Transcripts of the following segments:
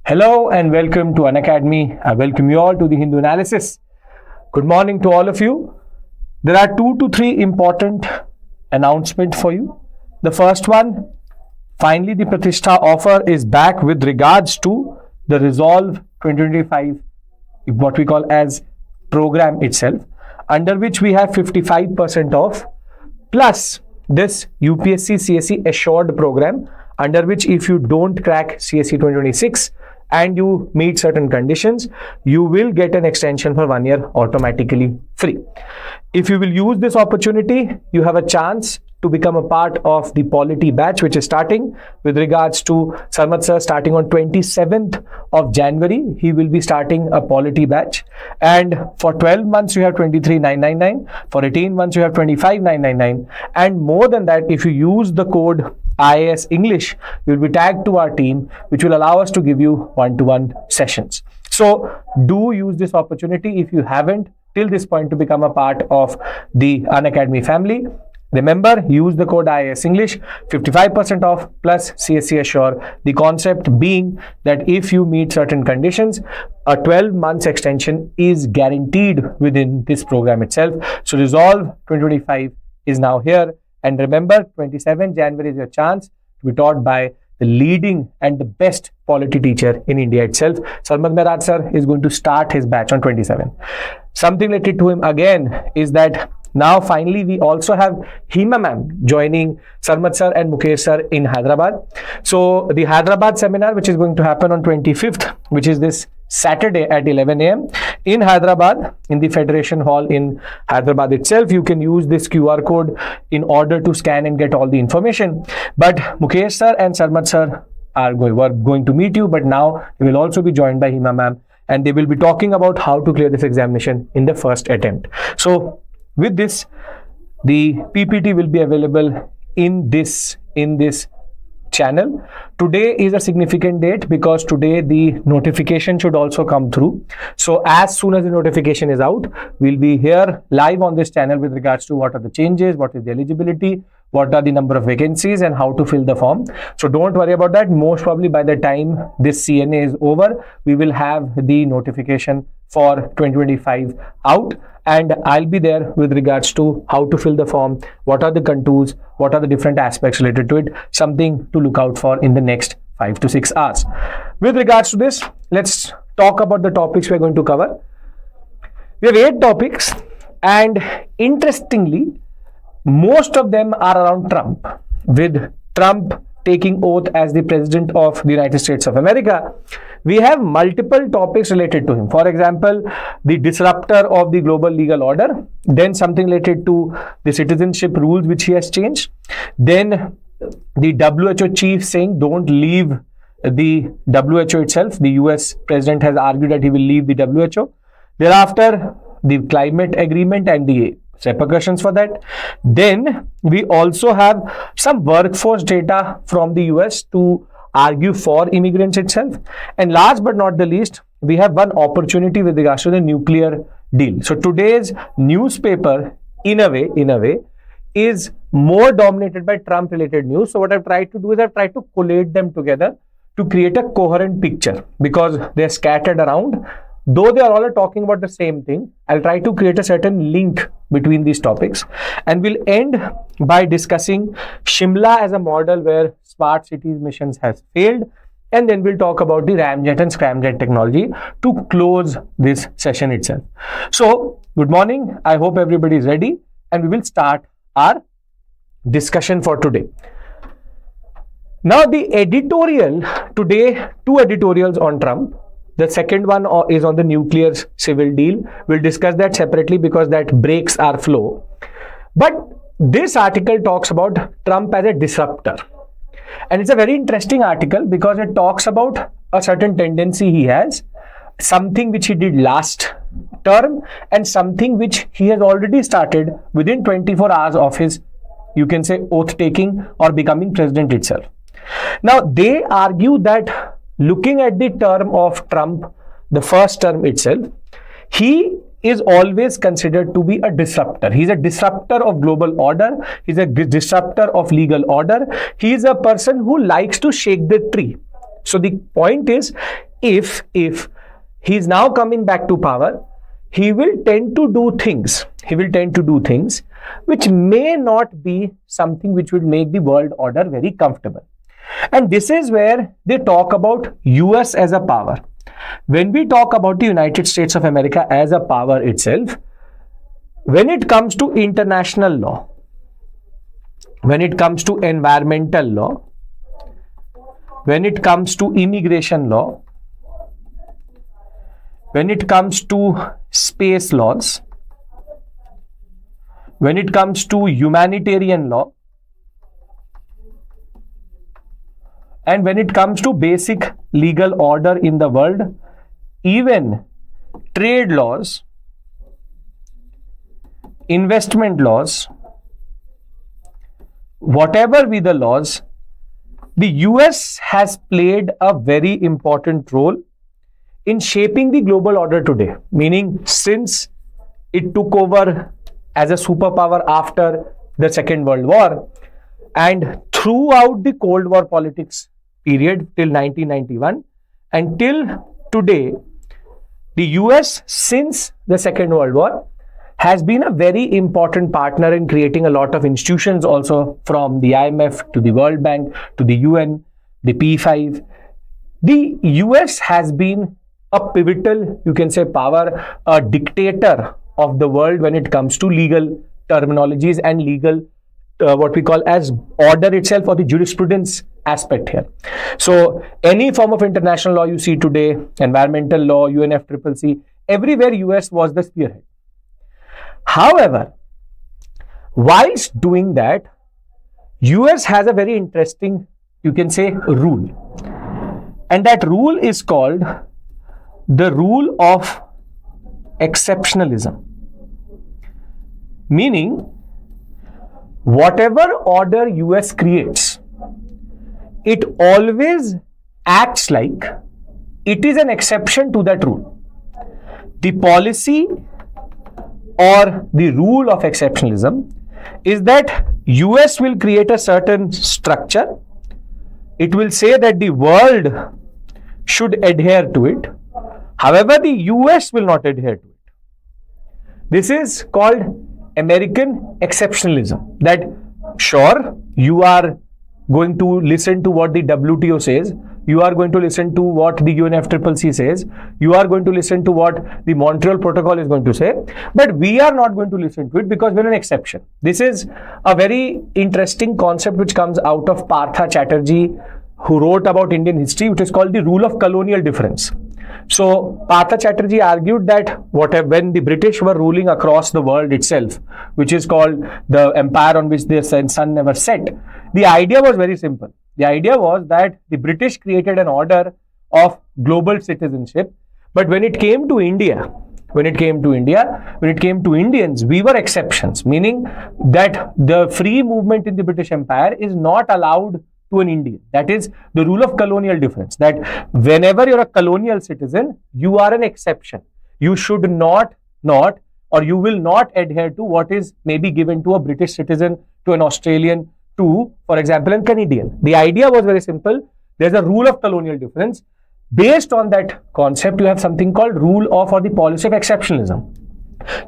Hello and welcome to Unacademy. I welcome you all to the Hindu analysis. Good morning to all of you. There are 2 to 3 important announcements for you. The first one, finally the Pratishtha offer is back with regards to the Resolve 2025, what we call as program itself, under which we have 55% off, plus this UPSC CSE assured program, under which if you don't crack CSE 2026 and you meet certain conditions, you will get an extension for 1 year automatically free. If you will use this opportunity, you have a chance to become a part of the polity batch, which is starting with regards to Sarmad Sir starting on 27th of January. He will be starting a polity batch, and for 12 months you have 23,999, for 18 months you have 25,999, and more than that, if you use the code IAS English, you will be tagged to our team, which will allow us to give you one-to-one sessions. So do use this opportunity if you haven't till this point to become a part of the Unacademy family. Remember, use the code IAS English, 55% off plus CSE Assure. The concept being that if you meet certain conditions, a 12 months extension is guaranteed within this program itself. So Resolve 2025 is now here. And remember, 27 January is your chance to be taught by the leading and the best polity teacher in India itself. Sarmad Mehraj Sir is going to start his batch on 27. Something related to him again is that now finally we also have Hima ma'am joining Sarmad Sir and Mukesh Sir in Hyderabad. So the Hyderabad seminar, which is going to happen on 25th, which is this Saturday at 11 a.m. in Hyderabad, in the Federation Hall in Hyderabad itself. You can use this QR code in order to scan and get all the information. But Mukesh Sir and Sarmad Sir were going to meet you, but now they will also be joined by Hima ma'am, and they will be talking about how to clear this examination in the first attempt. So with this, the PPT will be available in this channel. Today is a significant date because today the notification should also come through. So as soon as the notification is out, we'll be here live on this channel with regards to what are the changes, what is the eligibility, what are the number of vacancies, and how to fill the form. So don't worry about that. Most probably by the time this CNA is over, we will have the notification for 2025 out, and I'll be there with regards to how to fill the form, what are the contours, what are the different aspects related to it, something to look out for in the next 5 to 6 hours. With regards to this, let's talk about the topics we're going to cover. We have 8 topics, and interestingly, most of them are around Trump, with Trump taking oath as the President of the United States of America. We have multiple topics related to him. For example, the disruptor of the global legal order, then something related to the citizenship rules which he has changed, then the WHO chief saying don't leave the WHO itself. The US president has argued that he will leave the WHO. Thereafter, the climate agreement and the repercussions for that. Then we also have some workforce data from the US to argue for immigrants itself. And last but not the least, we have one opportunity with regards to the nuclear deal. So today's newspaper, in a way, is more dominated by Trump related news. So what I've tried to do is I've tried to collate them together to create a coherent picture, because they're scattered around. Though they are all talking about the same thing, I'll try to create a certain link between these topics, and we'll end by discussing Shimla as a model where smart cities missions has failed, and then we'll talk about the ramjet and scramjet technology to close this session itself. So good morning, I hope everybody is ready, and we will start our discussion for today. Now the editorial today, 2 editorials on Trump. The second one is on the nuclear civil deal. We'll discuss that separately because that breaks our flow. But this article talks about Trump as a disruptor. And it's a very interesting article because it talks about a certain tendency he has, something which he did last term, and something which he has already started within 24 hours of his, you can say, oath taking or becoming president itself. Now, they argue that looking at the term of Trump, the first term itself, he is always considered to be a disruptor. He's a disruptor of global order. He's a disruptor of legal order. He is a person who likes to shake the tree. So the point is, if he's now coming back to power, he will tend to do things which may not be something which would make the world order very comfortable. And this is where they talk about US as a power. When we talk about the United States of America as a power itself, when it comes to international law, when it comes to environmental law, when it comes to immigration law, when it comes to space laws, when it comes to humanitarian law, and when it comes to basic legal order in the world, even trade laws, investment laws, whatever be the laws, the US has played a very important role in shaping the global order today. Meaning, since it took over as a superpower after the Second World War, and throughout the Cold War politics period till 1991 until today, the US, since the Second World War, has been a very important partner in creating a lot of institutions, also from the IMF to the World Bank to the UN, the P5. The US has been a pivotal, you can say, power, a dictator of the world when it comes to legal terminologies and legal what we call as order itself, or the jurisprudence aspect here. So any form of international law you see today, environmental law, UNFCCC, everywhere US was the spearhead. However, whilst doing that, US has a very interesting, you can say, rule. And that rule is called the rule of exceptionalism. Meaning, whatever order US creates, it always acts like it is an exception to that rule. The policy or the rule of exceptionalism is that US will create a certain structure. It will say that the world should adhere to it. However, the US will not adhere to it. This is called American exceptionalism. That sure, you are going to listen to what the WTO says, you are going to listen to what the UNFCCC says, you are going to listen to what the Montreal Protocol is going to say, but we are not going to listen to it because we're an exception. This is a very interesting concept which comes out of Partha Chatterjee, who wrote about Indian history, which is called the rule of colonial difference. So Partha Chatterjee argued that when the British were ruling across the world itself, which is called the empire on which the sun never set, the idea was very simple. The idea was that the British created an order of global citizenship, but when it came to India, when it came to Indians, we were exceptions, meaning that the free movement in the British Empire is not allowed to an Indian. That is the rule of colonial difference, that whenever you're a colonial citizen, you are an exception. You should not or you will not adhere to what is maybe given to a British citizen, to an Australian, to, for example, a Canadian. The idea was very simple. There's a rule of colonial difference. Based on that concept, you have something called rule of, or the policy of exceptionalism.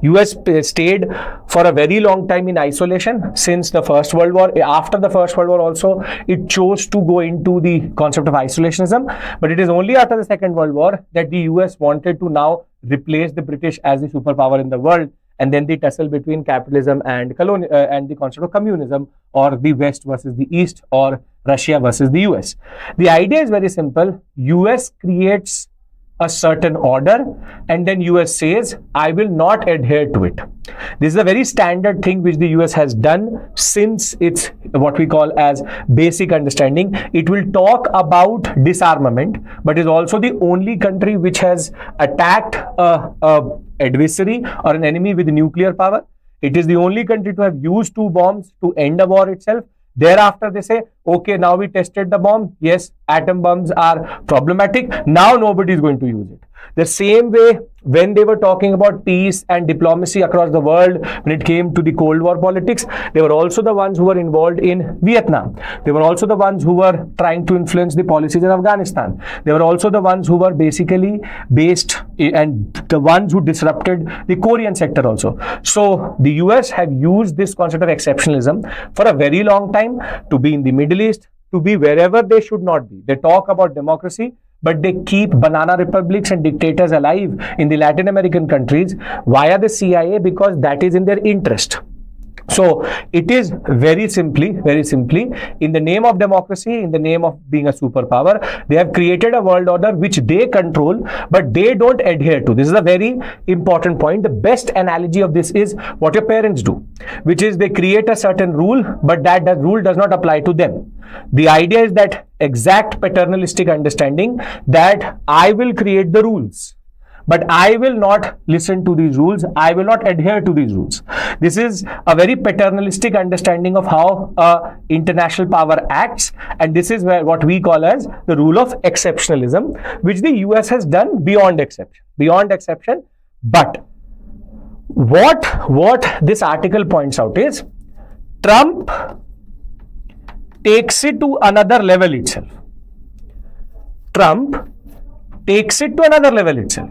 US stayed for a very long time in isolation since the First World War. After the First World War also, it chose to go into the concept of isolationism. But it is only after the Second World War that the US wanted to now replace the British as the superpower in the world. And then the tussle between capitalism and the concept of communism, or the West versus the East, or Russia versus the US. The idea is very simple. US creates a certain order, and then US says, I will not adhere to it. This is a very standard thing which the US has done since its what we call as basic understanding. It will talk about disarmament, but is also the only country which has attacked a adversary or an enemy with nuclear power. It is the only country to have used 2 bombs to end a war itself. Thereafter, they say, okay, now we tested the bomb. Yes, atom bombs are problematic. Now nobody is going to use it. The same way when they were talking about peace and diplomacy across the world, when it came to the Cold War politics, they were also the ones who were involved in Vietnam. They were also the ones who were trying to influence the policies in Afghanistan. They were also the ones who were basically based and the ones who disrupted the Korean sector also. So the US have used this concept of exceptionalism for a very long time to be in the Middle East, to be wherever they should not be. They talk about democracy, but they keep banana republics and dictators alive in the Latin American countries via the CIA because that is in their interest. So it is very simply, in the name of democracy, in the name of being a superpower, they have created a world order which they control, but they don't adhere to. This is a very important point. The best analogy of this is what your parents do, which is they create a certain rule, but that rule does not apply to them. The idea is that exact paternalistic understanding that I will create the rules, but I will not listen to these rules. I will not adhere to these rules. This is a very paternalistic understanding of how international power acts. And this is where what we call as the rule of exceptionalism, which the US has done beyond exception. But what this article points out is Trump takes it to another level itself. Trump takes it to another level itself.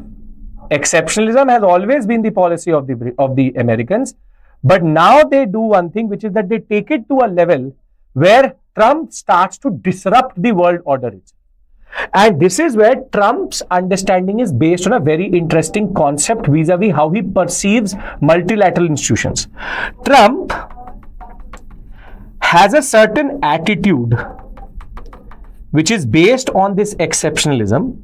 Exceptionalism has always been the policy of the Americans, but now they do one thing, which is that they take it to a level where Trump starts to disrupt the world order itself. And this is where Trump's understanding is based on a very interesting concept vis-a-vis how he perceives multilateral institutions. Trump has a certain attitude which is based on this exceptionalism,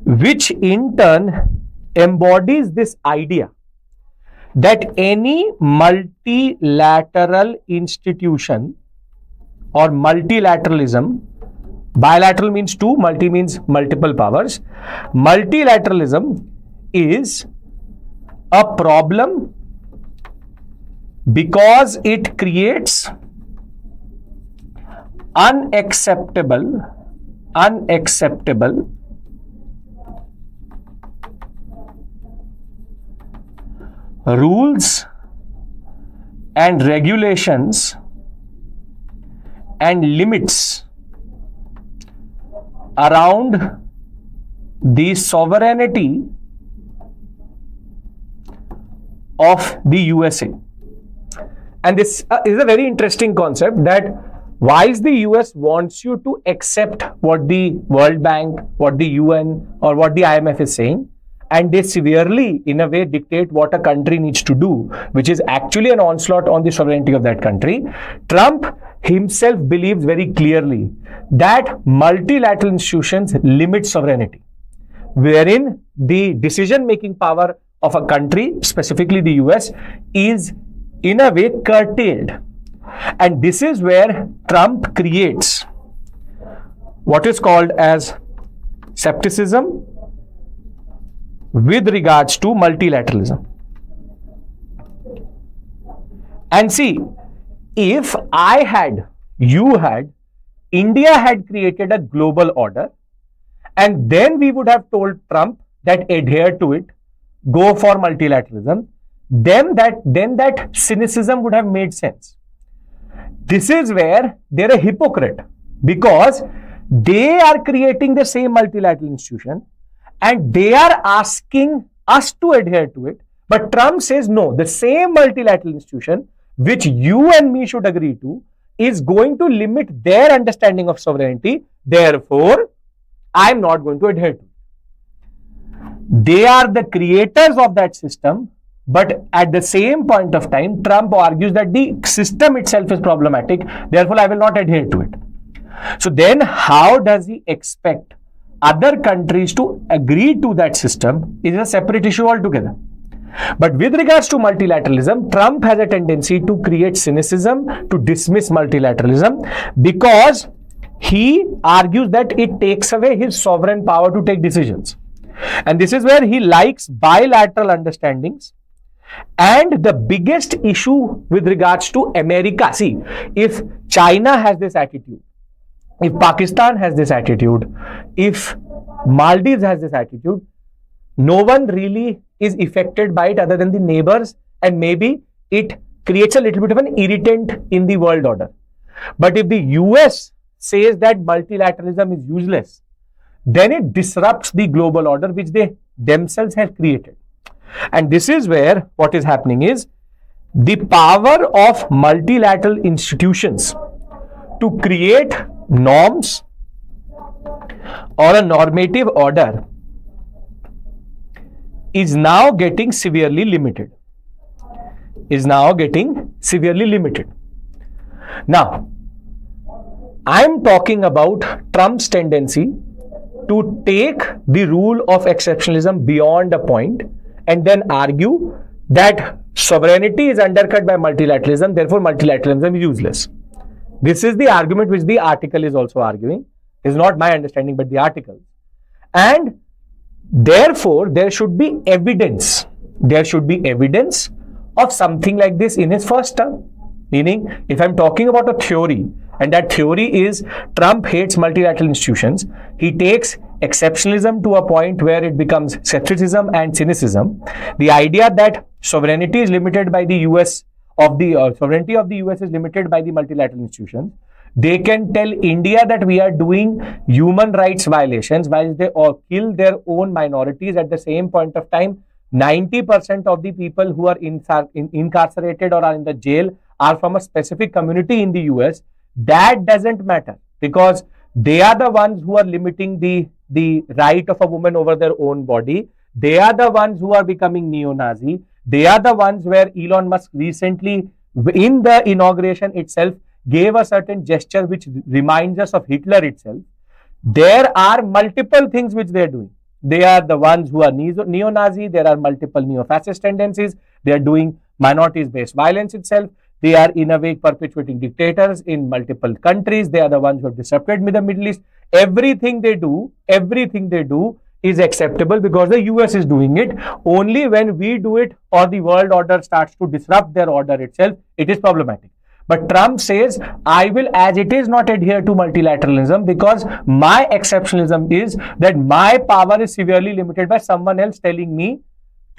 which in turn embodies this idea that any multilateral institution or multilateralism, bilateral means two, multi means multiple powers, multilateralism is a problem because it creates unacceptable rules and regulations and limits around the sovereignty of the USA. And this is a very interesting concept, that whilst the US wants you to accept what the World Bank, what the UN or what the IMF is saying, and they severely, in a way, dictate what a country needs to do, which is actually an onslaught on the sovereignty of that country, Trump himself believes very clearly that multilateral institutions limit sovereignty, wherein the decision-making power of a country, specifically the US, is in a way curtailed. And this is where Trump creates what is called as skepticism with regards to multilateralism. And see, if I had, you had, India had created a global order, and then we would have told Trump that adhere to it, go for multilateralism, then that cynicism would have made sense. This is where they're a hypocrite, because they are creating the same multilateral institution and they are asking us to adhere to it. But Trump says, no, the same multilateral institution which you and me should agree to is going to limit their understanding of sovereignty. Therefore, I'm not going to adhere to it. They are the creators of that system, but at the same point of time, Trump argues that the system itself is problematic. Therefore, I will not adhere to it. So then how does he expect other countries to agree to that system? Is a separate issue altogether. But with regards to multilateralism, Trump has a tendency to create cynicism, to dismiss multilateralism, because he argues that it takes away his sovereign power to take decisions. And this is where he likes bilateral understandings. And the biggest issue with regards to America, see, if China has this attitude, if Pakistan has this attitude, if Maldives has this attitude, no one really is affected by it other than the neighbors, and maybe it creates a little bit of an irritant in the world order. But if the US says that multilateralism is useless, then it disrupts the global order which they themselves have created. And this is where what is happening is the power of multilateral institutions to create norms or a normative order is now getting severely limited. Now, I'm talking about Trump's tendency to take the rule of exceptionalism beyond a point and then argue that sovereignty is undercut by multilateralism, therefore multilateralism is useless. This is the argument which the article is also arguing. It's not my understanding, but the article. And therefore, there should be evidence. There should be evidence of something like this in his first term. Meaning, if I'm talking about a theory, and that theory is Trump hates multilateral institutions, he takes exceptionalism to a point where it becomes skepticism and cynicism. The idea that sovereignty is limited by the US, sovereignty of the US is limited by the multilateral institutions. They can tell India that we are doing human rights violations while they kill their own minorities. At the same point of time, 90% of the people who are incarcerated or are in the jail are from a specific community in the US. That doesn't matter because they are the ones who are limiting the right of a woman over their own body. They are the ones who are becoming neo-Nazi. They are the ones where Elon Musk recently, in the inauguration itself, gave a certain gesture which reminds us of Hitler itself. There are multiple things which they are doing. They are the ones who are neo-Nazi. There are multiple neo-fascist tendencies. They are doing minorities-based violence itself. They are in a way perpetuating dictators in multiple countries. They are the ones who have disrupted the Middle East. Everything they do is acceptable because the US is doing it. Only when we do it or the world order starts to disrupt their order itself, it is problematic. But Trump says, I will as it is not adhere to multilateralism because my exceptionalism is that my power is severely limited by someone else telling me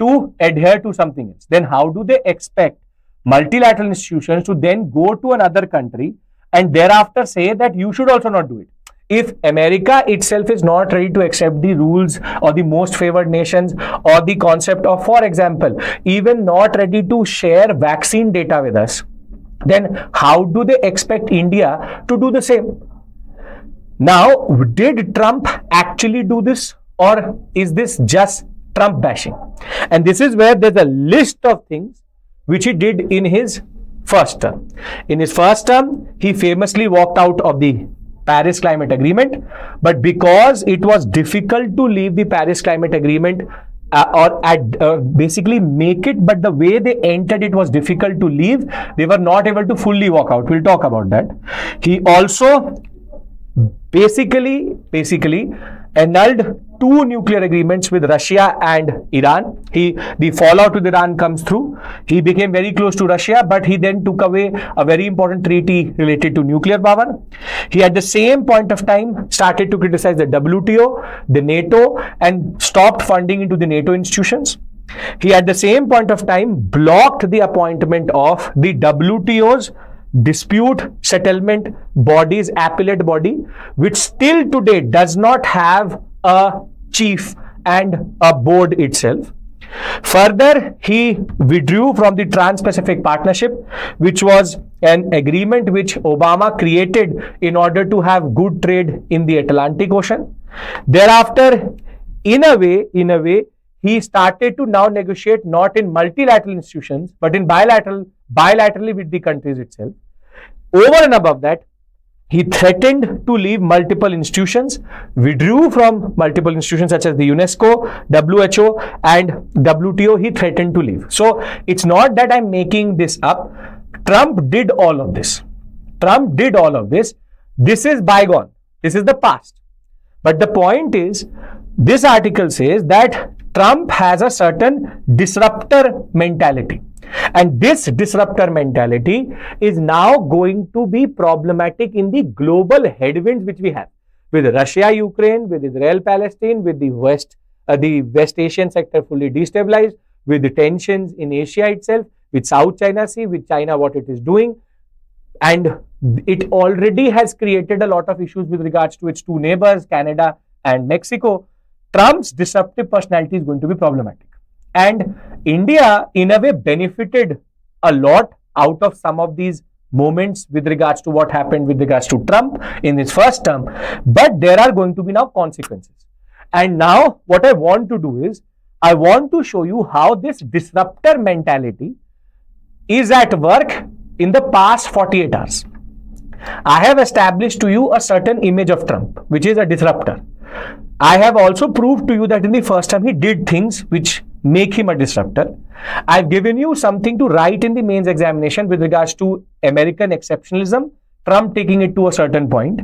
to adhere to something else. Then how do they expect multilateral institutions to then go to another country and thereafter say that you should also not do it? If America itself is not ready to accept the rules or the most favored nations or the concept of, for example, even not ready to share vaccine data with us, then how do they expect India to do the same? Now, did Trump actually do this or is this just Trump bashing? And this is where there's a list of things which he did in his first term. In his first term, he famously walked out of the Paris Climate Agreement, but because it was difficult to leave the Paris Climate Agreement basically make it, but the way they entered it was difficult to leave, they were not able to fully walk out. We'll talk about that. He also basically annulled 2 nuclear agreements with Russia and Iran. The fallout with Iran comes through. He became very close to Russia, but he then took away a very important treaty related to nuclear power. He at the same point of time started to criticize the WTO, the NATO, and stopped funding into the NATO institutions. He at the same point of time blocked the appointment of the WTO's dispute settlement bodies, appellate body, which still today does not have a chief and a board itself. Further, he withdrew from the Trans-Pacific Partnership, which was an agreement which Obama created in order to have good trade in the Atlantic Ocean. Thereafter, in a way, he started to now negotiate not in multilateral institutions, but in bilaterally with the countries itself. Over and above that, he threatened to leave multiple institutions, withdrew from multiple institutions such as the UNESCO, WHO, and WTO. He threatened to leave. So it's not that I'm making this up. Trump did all of this. This is bygone. This is the past. But the point is, this article says that Trump has a certain disruptor mentality. And this disruptor mentality is now going to be problematic in the global headwinds which we have with Russia, Ukraine, with Israel, Palestine, with the West the West Asian sector fully destabilized, with the tensions in Asia itself, with South China Sea, with China what it is doing, and it already has created a lot of issues with regards to its two neighbors, Canada and Mexico. Trump's disruptive personality is going to be problematic. And India, in a way, benefited a lot out of some of these moments with regards to what happened with regards to Trump in his first term. But there are going to be now consequences. And now what I want to do is, I want to show you how this disruptor mentality is at work in the past 48 hours. I have established to you a certain image of Trump, which is a disruptor. I have also proved to you that in the first term he did things which make him a disruptor. I've given you something to write in the mains examination with regards to American exceptionalism, Trump taking it to a certain point.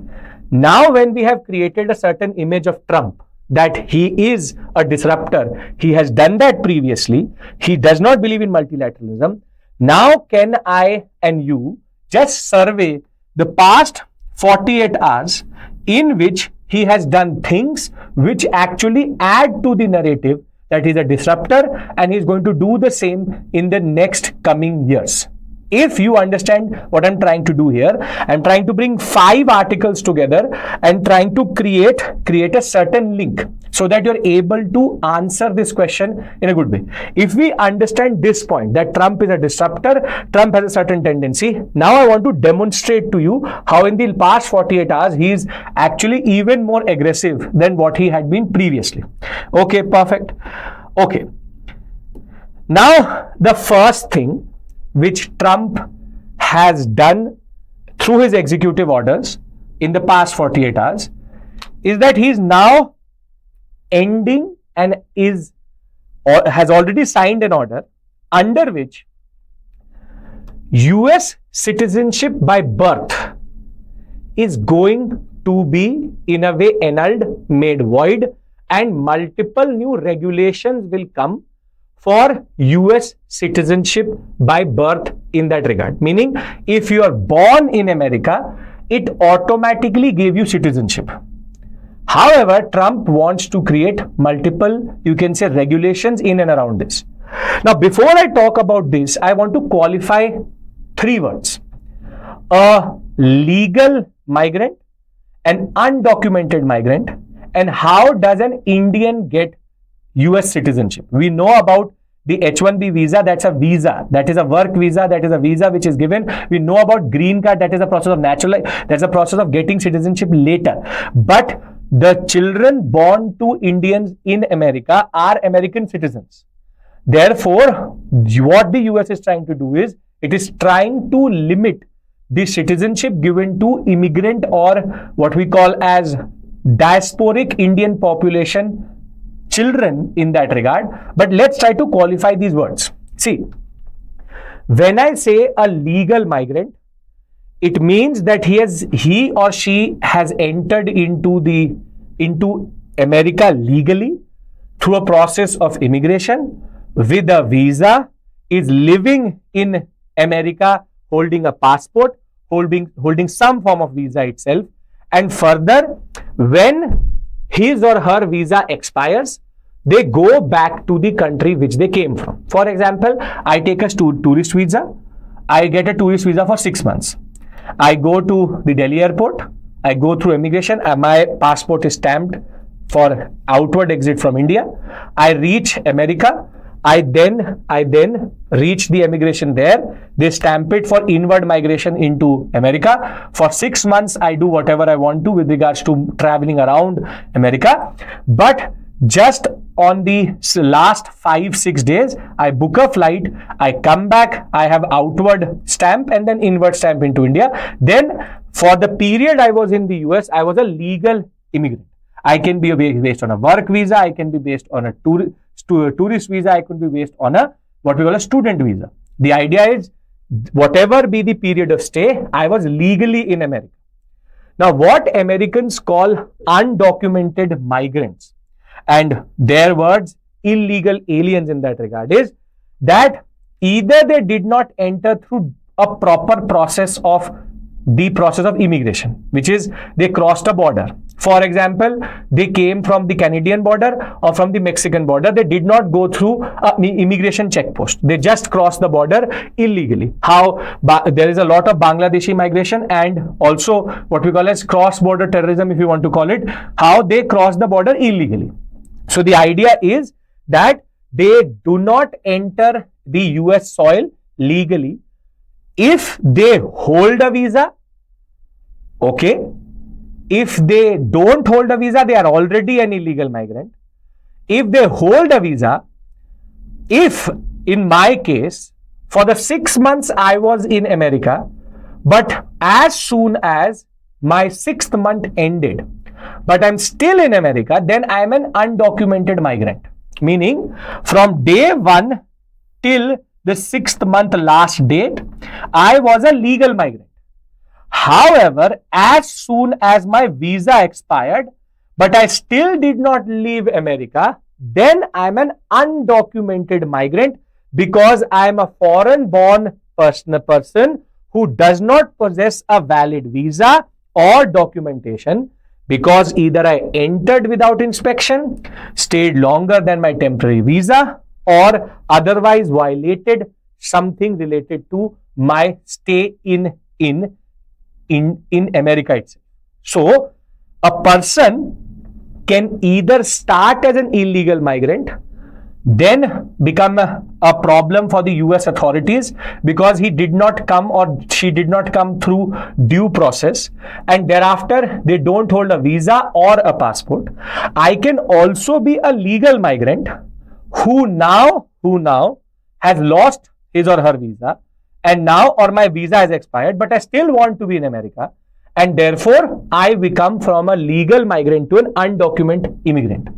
Now when we have created a certain image of Trump, that he is a disruptor, he has done that previously, he does not believe in multilateralism. Now can I and you just survey the past 48 hours in which he has done things which actually add to the narrative that he's a disruptor, and he's going to do the same in the next coming years. If you understand what I'm trying to do here, I'm trying to bring 5 articles together and trying to create a certain link so that you're able to answer this question in a good way. If we understand this point, that Trump is a disruptor, Trump has a certain tendency, now I want to demonstrate to you how in the past 48 hours he is actually even more aggressive than what he had been previously. Okay, perfect. Okay. Now, the first thing which Trump has done through his executive orders in the past 48 hours is that he is now ending and has already signed an order under which US citizenship by birth is going to be in a way annulled, made void, and multiple new regulations will come for US citizenship by birth in that regard. Meaning, if you are born in America, it automatically gave you citizenship. However, Trump wants to create multiple, you can say, regulations in and around this. Now, before I talk about this, I want to qualify 3 words. A legal migrant, an undocumented migrant, and how does an Indian get US citizenship. We know about the H-1B visa, that's a visa, that is a work visa, that is a visa which is given. We know about green card, that is a process of that's a process of getting citizenship later. But the children born to Indians in America are American citizens. Therefore, what the US is trying to do is, it is trying to limit the citizenship given to immigrant or what we call as diasporic Indian population children in that regard. But let's try to qualify these words. See, when I say a legal migrant, it means that he or she has entered into America legally through a process of immigration with a visa, is living in America holding a passport, holding some form of visa itself, and further, when his or her visa expires, they go back to the country which they came from. For example, I take a tourist visa. I get a tourist visa for 6 months. I go to the Delhi airport. I go through immigration. My passport is stamped for outward exit from India. I reach America. I then reach the immigration there. They stamp it for inward migration into America. For 6 months, I do whatever I want to with regards to traveling around America. But just on the last 5-6 days, I book a flight, I come back, I have outward stamp and then inward stamp into India. Then for the period I was in the US, I was a legal immigrant. I can be based on a work visa, I can be based on a tourist visa, I could be based on a what we call a student visa. The idea is, whatever be the period of stay, I was legally in America. Now, what Americans call undocumented migrants, and their words illegal aliens in that regard, is that either they did not enter through a proper process of the process of immigration, which is they crossed a border. For example, they came from the Canadian border or from the Mexican border. They did not go through an immigration checkpost. They just crossed the border illegally. How there is a lot of Bangladeshi migration and also what we call as cross-border terrorism, if you want to call it, how they cross the border illegally. So the idea is that they do not enter the US soil legally. If they hold a visa, okay. If they don't hold a visa, they are already an illegal migrant. If they hold a visa, if in my case, for the 6 months I was in America, but as soon as my 6th month ended, but I'm still in America, then I'm an undocumented migrant. Meaning, from day 1 till the 6th month last date, I was a legal migrant. However, as soon as my visa expired, but I still did not leave America, then I'm an undocumented migrant because I'm a foreign-born person who does not possess a valid visa or documentation, because either I entered without inspection, stayed longer than my temporary visa, or otherwise violated something related to my stay in America itself. So, a person can either start as an illegal migrant, then become a problem for the US authorities because he did not come or she did not come through due process, and thereafter they don't hold a visa or a passport. I can also be a legal migrant who now has lost his or her visa, and now or my visa has expired, but I still want to be in America, and therefore I become from a legal migrant to an undocumented immigrant.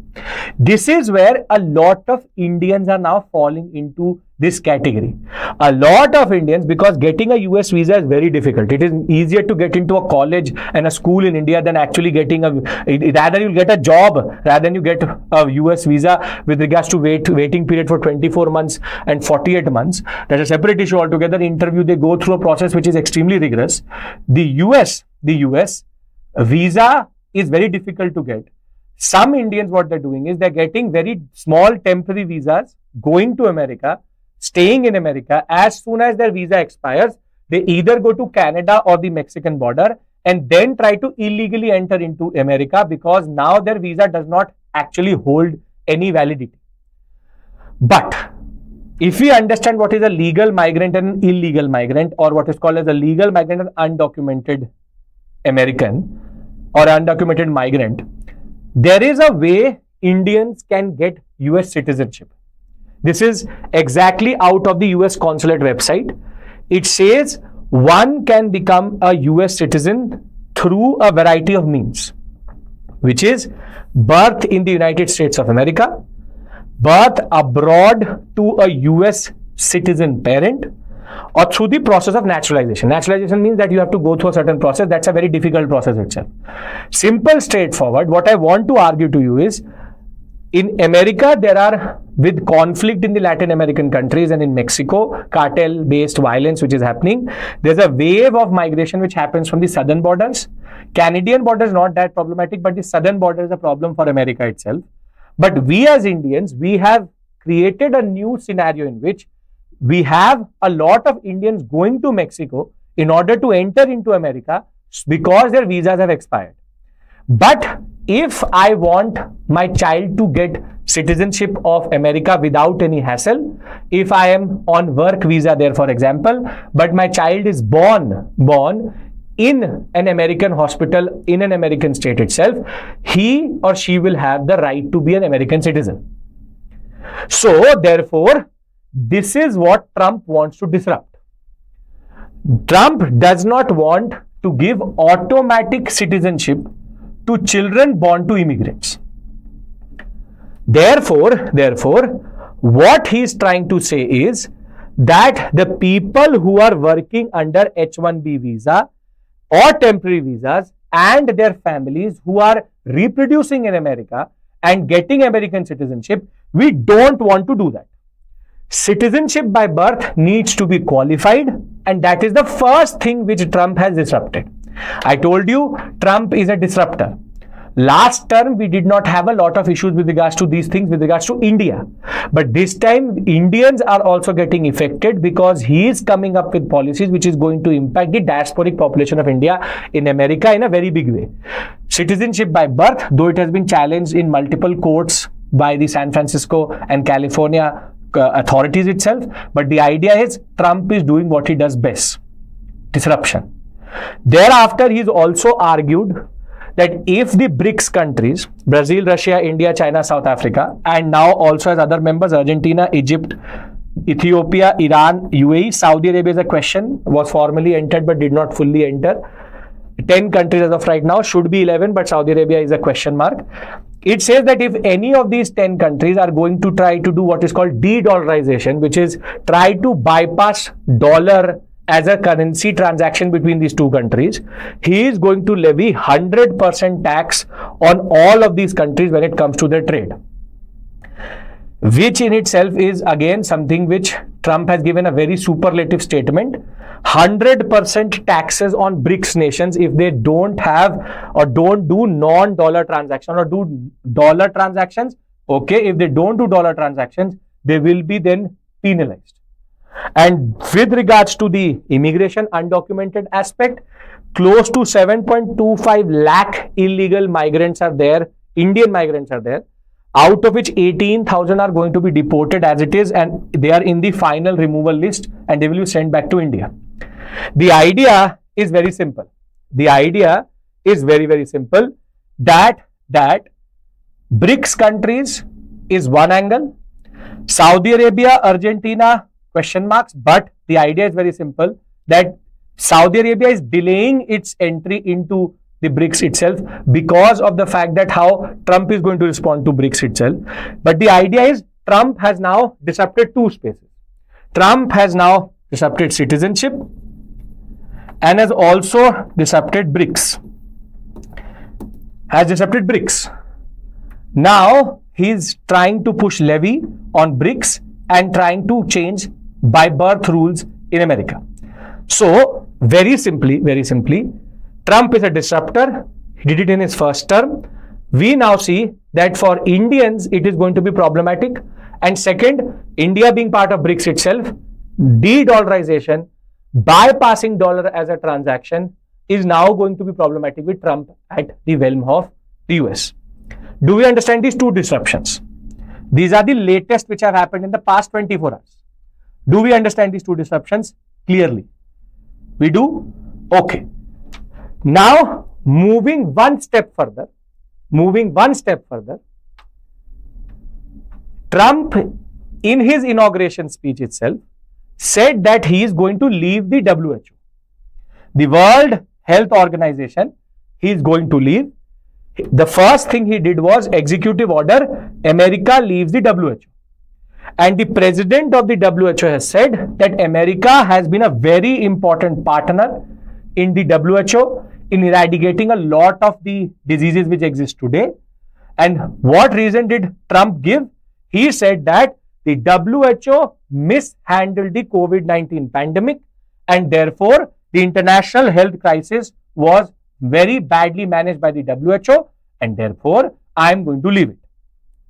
This is where a lot of Indians are now falling into this category. A lot of Indians, because getting a US visa is very difficult. It is easier to get into a college and a school in India than actually getting rather you get a job rather than you get a US visa with regards to waiting period for 24 months and 48 months. That's a separate issue altogether. Interview, they go through a process which is extremely rigorous. The US visa is very difficult to get. Some Indians, what they're doing is they're getting very small temporary visas, going to America, staying in America. As soon as their visa expires, they either go to Canada or the Mexican border and then try to illegally enter into America because now their visa does not actually hold any validity. But if we understand what is a legal migrant and an illegal migrant, or what is called as a legal migrant and undocumented American or undocumented migrant, there is a way Indians can get US citizenship. This is exactly out of the US consulate website. It says one can become a US citizen through a variety of means, which is birth in the United States of America, birth abroad to a US citizen parent, or through the process of naturalization. Naturalization means that you have to go through a certain process. That's a very difficult process itself. Simple, straightforward. What I want to argue to you is, in America, there are, with conflict in the Latin American countries and in Mexico, cartel-based violence which is happening, there's a wave of migration which happens from the southern borders. Canadian border is not that problematic, but the southern border is a problem for America itself. But we as Indians, we have created a new scenario in which we have a lot of Indians going to Mexico in order to enter into America because their visas have expired. But if I want my child to get citizenship of America without any hassle, if I am on work visa there, for example, but my child is born in an American hospital in an American state itself, he or she will have the right to be an American citizen. So therefore, this is what Trump wants to disrupt. Trump does not want to give automatic citizenship to children born to immigrants. Therefore, what he is trying to say is that the people who are working under H-1B visa or temporary visas and their families who are reproducing in America and getting American citizenship, we don't want to do that. citizenship by birth needs to be qualified, and that is the first thing which Trump has disrupted. I told you Trump is a disruptor. Last term, we did not have a lot of issues with regards to these things with regards to India. But this time, Indians are also getting affected because he is coming up with policies which is going to impact the diasporic population of India in America in a very big way. Citizenship by birth, though it has been challenged in multiple courts by the San Francisco and California authorities itself, but the idea is Trump is doing what he does best, disruption. Thereafter, he's also argued that if the BRICS countries, Brazil, Russia, India, China, South Africa, and now also as other members, Argentina, Egypt, Ethiopia, Iran, UAE, Saudi Arabia is a question, was formally entered but did not fully enter. 10 countries as of right now, should be 11, but Saudi Arabia is a question mark. It says that if any of these 10 countries are going to try to do what is called de-dollarization, which is try to bypass dollar as a currency transaction between these two countries, he is going to levy 100% tax on all of these countries when it comes to their trade. Which in itself is again something which Trump has given a very superlative statement. 100% taxes on BRICS nations if they don't have or don't do non-dollar transactions or do dollar transactions. Okay, if they don't do dollar transactions, they will be then penalized. And with regards to the immigration undocumented aspect, close to 7.25 lakh illegal migrants are there, Indian migrants are there, out of which 18,000 are going to be deported as it is, and they are in the final removal list and they will be sent back to India. The idea is very simple. The idea is very, very simple that BRICS countries is one angle, Saudi Arabia, Argentina, question marks, but the idea is very simple that Saudi Arabia is delaying its entry into the BRICS itself because of the fact that how Trump is going to respond to BRICS itself. But the idea is Trump has now disrupted two spaces. Trump has now disrupted citizenship and has also disrupted BRICS. Now he is trying to push levy on BRICS and trying to change by birth rules in America. So very simply, Trump is a disruptor. He did it in his first term. We now see that for Indians, it is going to be problematic. And second, India being part of BRICS itself, de-dollarization, bypassing dollar as a transaction is now going to be problematic with Trump at the helm of the US. Do we understand these two disruptions? These are the latest which have happened in the past 24 hours. Do we understand these two disruptions clearly? We do? Okay. Now, moving one step further, Trump, in his inauguration speech itself, said that he is going to leave the WHO. The World Health Organization, he is going to leave. The first thing he did was executive order, America leaves the WHO. And the president of the WHO has said that America has been a very important partner in the WHO in eradicating a lot of the diseases which exist today. And what reason did Trump give? He said that the WHO mishandled the COVID-19 pandemic and therefore the international health crisis was very badly managed by the WHO and therefore I am going to leave it.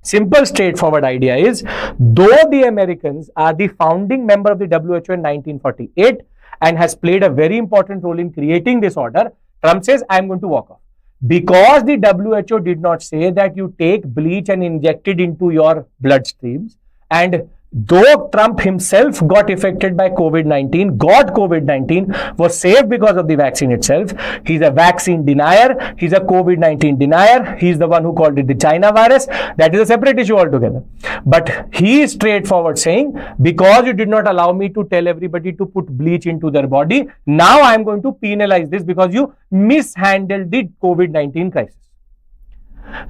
Simple, straightforward idea is, though the Americans are the founding member of the WHO in 1948 and has played a very important role in creating this order, Trump says, I am going to walk off. Because the WHO did not say that you take bleach and inject it into your bloodstreams, and though Trump himself got affected by COVID-19, was saved because of the vaccine itself. He's a vaccine denier. He's a COVID-19 denier. He's the one who called it the China virus. That is a separate issue altogether. But he is straightforward saying, because you did not allow me to tell everybody to put bleach into their body, now I am going to penalize this because you mishandled the COVID-19 crisis.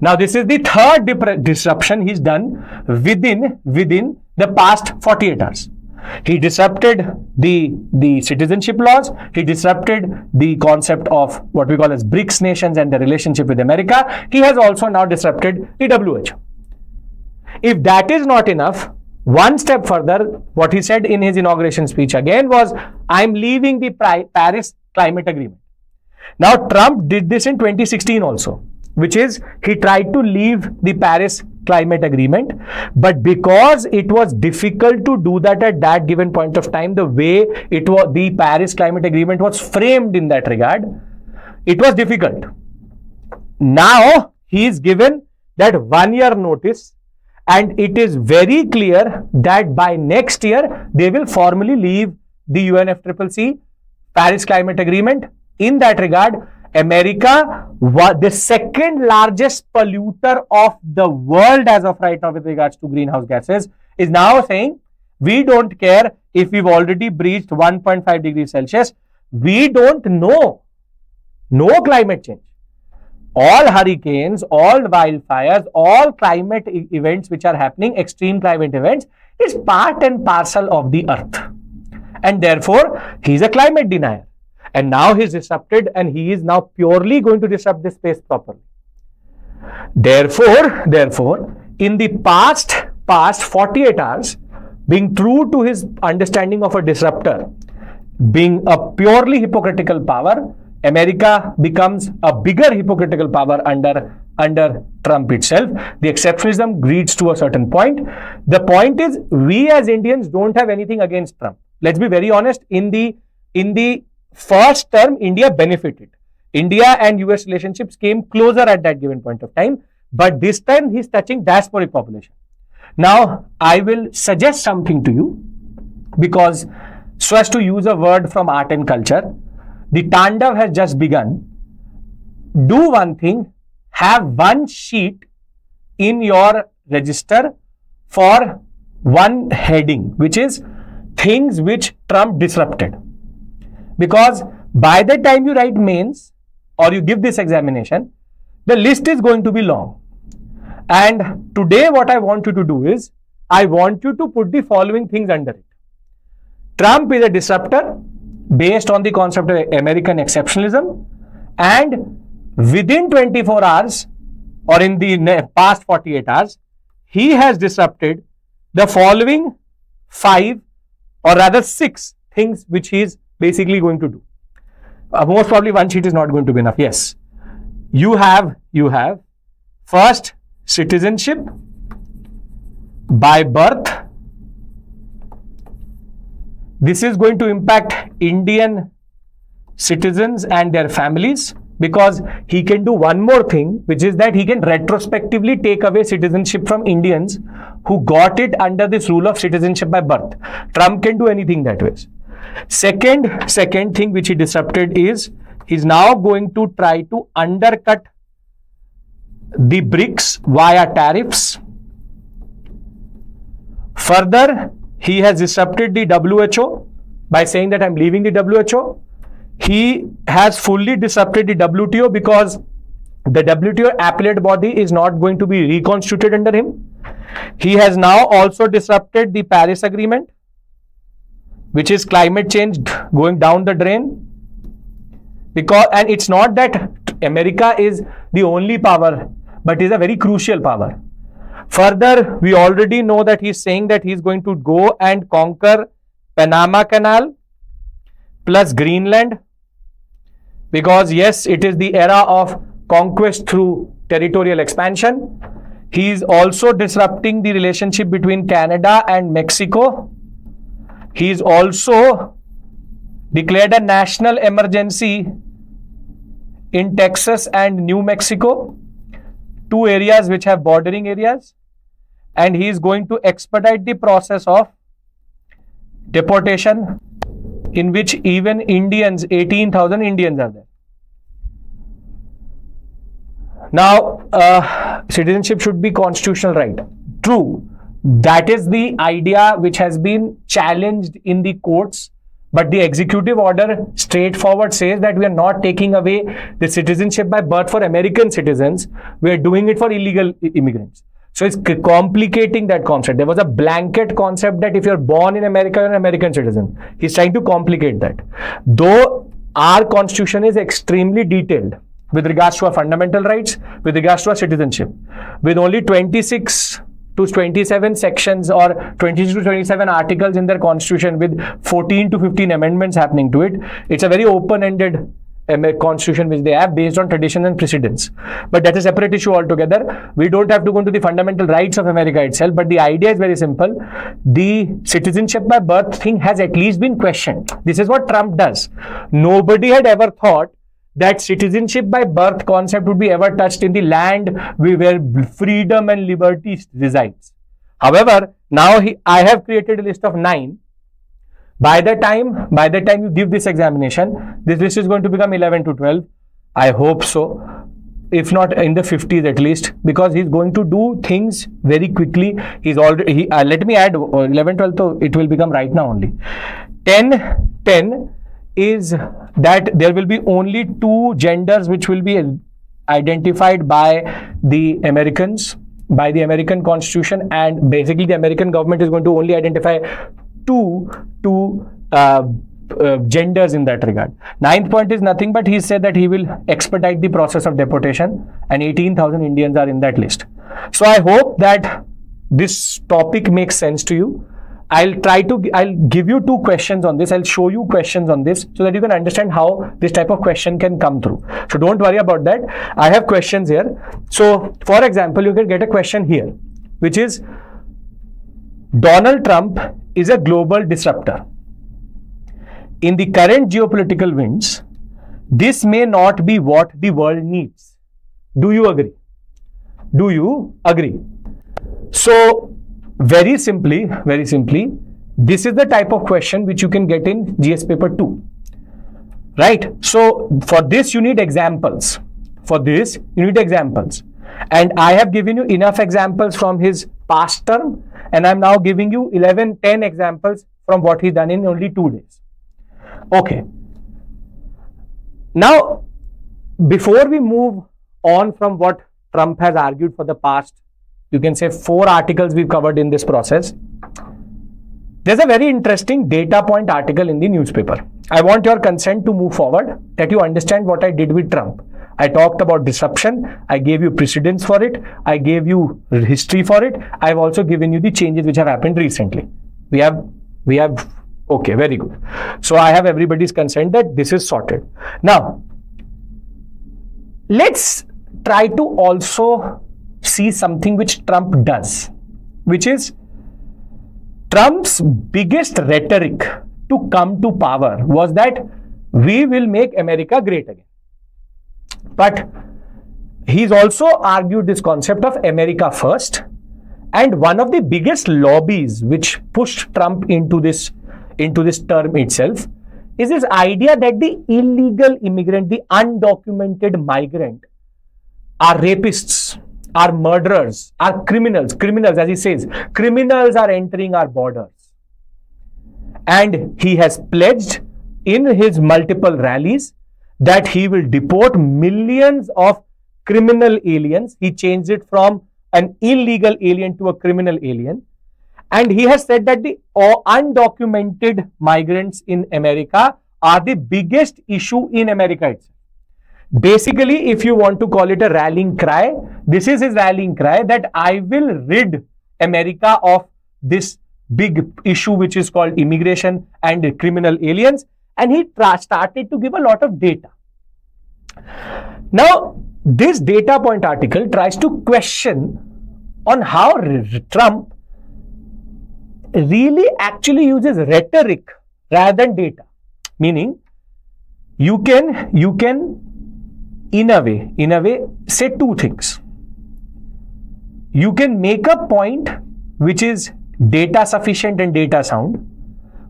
Now, this is the third disruption he's done within the past 48 hours. He disrupted the citizenship laws. He disrupted the concept of what we call as BRICS nations and the relationship with America. He has also now disrupted the WHO. If that is not enough, One step further, what he said in his inauguration speech again was, I'm leaving the Paris Climate Agreement. Now, Trump did this in 2016 also, which is he tried to leave the Paris Climate Agreement, but because it was difficult to do that at that given point of time, the way it was, the Paris Climate Agreement was framed in that regard, it was difficult. Now, he is given that 1 year notice, and it is very clear that by next year, they will formally leave the UNFCCC Paris Climate Agreement. In that regard, America, the second largest polluter of the world as of right now with regards to greenhouse gases, is now saying, we don't care if we've already breached 1.5 degrees Celsius. We don't know. No climate change. All hurricanes, all wildfires, all climate events which are happening, extreme climate events, is part and parcel of the earth. And therefore, he is a climate denier. And now he is disrupted, and he is now purely going to disrupt this space properly. Therefore, in the past 48 hours, being true to his understanding of a disruptor, being a purely hypocritical power, America becomes a bigger hypocritical power under Trump itself. The exceptionalism reaches to a certain point. The point is, we as Indians don't have anything against Trump. Let's be very honest. In the first term, India benefited. India and US relationships came closer at that given point of time. But this time, he's touching diasporic population. Now, I will suggest something to you, because so as to use a word from art and culture, the Tandav has just begun. Do one thing, have one sheet in your register for one heading, which is things which Trump disrupted. Because by the time you write mains or you give this examination, the list is going to be long. And today what I want you to do is, I want you to put the following things under it. Trump is a disruptor based on the concept of American exceptionalism, and within 24 hours or in the past 48 hours, he has disrupted the following 5 or rather 6 things which he is basically going to do. Most probably one sheet is not going to be enough. Yes, you have first, citizenship by birth. This is going to impact Indian citizens and their families, because he can do one more thing, which is that he can retrospectively take away citizenship from Indians who got it under this rule of citizenship by birth. Trump can do anything that way. Second thing which he disrupted is, he's now going to try to undercut the BRICS via tariffs. Further, he has disrupted the WHO by saying that I'm leaving the WHO. He has fully disrupted the WTO, because the WTO appellate body is not going to be reconstituted under him. He has now also disrupted the Paris Agreement, which is climate change going down the drain. And it's not that America is the only power, but is a very crucial power. Further, we already know that he's saying that he's going to go and conquer Panama Canal plus Greenland, because yes, it is the era of conquest through territorial expansion. He is also disrupting the relationship between Canada and Mexico. He is also declared a national emergency in Texas and New Mexico, 2 areas which have bordering areas, and he is going to expedite the process of deportation, in which even Indians, 18,000 Indians are there. Now, citizenship should be constitutional right. True, that is the idea which has been challenged in the courts, but the executive order straightforward says that we are not taking away the citizenship by birth for American citizens, we are doing it for illegal immigrants. So it's complicating that concept. There was a blanket concept that if you're born in America, you're an American citizen. He's trying to complicate that. Though our constitution is extremely detailed with regards to our fundamental rights, with regards to our citizenship, with only 26 to 27 sections or 20 to 27 articles in their constitution with 14 to 15 amendments happening to it. It's a very open-ended constitution which they have based on tradition and precedents. But that's a separate issue altogether. We don't have to go into the fundamental rights of America itself, but the idea is very simple. The citizenship by birth thing has at least been questioned. This is what Trump does. Nobody had ever thought that citizenship by birth concept would be ever touched in the land where freedom and liberty resides. However, now I have created a list of 9. By the time you give this examination, this list is going to become 11 to 12. I hope so. If not in the 50s at least, because he's going to do things very quickly. He's already, let me add 11, 12, so it will become right now only. 10 is that there will be only 2 genders which will be identified by the Americans, by the American Constitution, and basically the American government is going to only identify two genders in that regard. 9th point is nothing but he said that he will expedite the process of deportation, and 18,000 Indians are in that list. So I hope that this topic makes sense to you. I'll give you 2 questions on this. I'll show you questions on this so that you can understand how this type of question can come through. So don't worry about that. I have questions here. So for example, you can get a question here, which is Donald Trump is a global disruptor. In the current geopolitical winds, this may not be what the world needs. Do you agree? Do you agree? So very simply, this is the type of question which you can get in GS paper 2. Right? So for this you need examples. And I have given you enough examples from his past term, and I'm now giving you 10 examples from what he's done in only 2 days. Okay. Now, before we move on from what Trump has argued for the past, you can say 4 articles we've covered in this process, there's a very interesting data point article in the newspaper. I want your consent to move forward, that you understand what I did with Trump. I talked about disruption. I gave you precedents for it. I gave you history for it. I've also given you the changes which have happened recently. We have, okay, very good. So I have everybody's consent that this is sorted. Now, let's try to also see something which Trump does, which is Trump's biggest rhetoric to come to power was that we will make America great again. But he's also argued this concept of America first, and one of the biggest lobbies which pushed Trump into this term itself is this idea that the illegal immigrant, the undocumented migrant, are rapists, are murderers, are criminals, as he says, criminals are entering our borders. And he has pledged in his multiple rallies that he will deport millions of criminal aliens. He changed it from an illegal alien to a criminal alien. And he has said that the undocumented migrants in America are the biggest issue in America itself. Basically, if you want to call it a rallying cry, this is his rallying cry, that I will rid America of this big issue which is called immigration and criminal aliens. And he started to give a lot of data. Now, this data point article tries to question on how Trump really actually uses rhetoric rather than data. Meaning, you can in a way say 2 things. You can make a point which is data sufficient and data sound,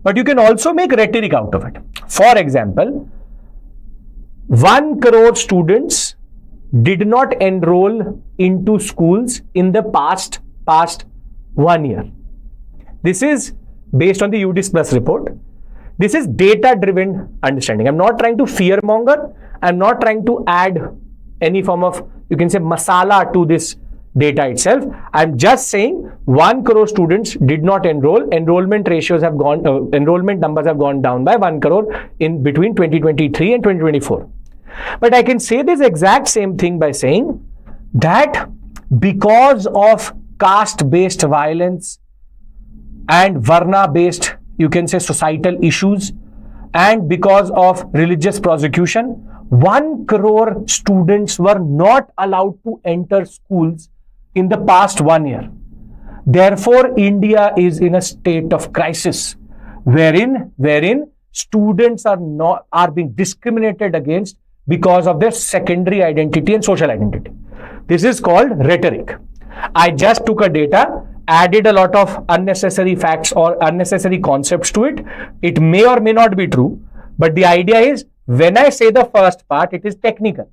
but you can also make rhetoric out of it. For example, 1 crore students did not enroll into schools in the past 1 year. This is based on the UDIS Plus report. This is data-driven understanding. I'm not trying to fearmonger. I'm not trying to add any form of, you can say, masala to this data itself. I'm just saying 1 crore students did not enroll. Enrollment ratios have gone, enrollment numbers have gone down by 1 crore in between 2023 and 2024. But I can say this exact same thing by saying that because of caste-based violence and Varna-based, you can say, societal issues, and because of religious persecution, 1 crore students were not allowed to enter schools in the past 1 year. Therefore, India is in a state of crisis wherein students are being discriminated against because of their secondary identity and social identity. This is called rhetoric. I just took a data, added a lot of unnecessary facts or unnecessary concepts to it. It may or may not be true, but the idea is, when I say the first part, it is technical.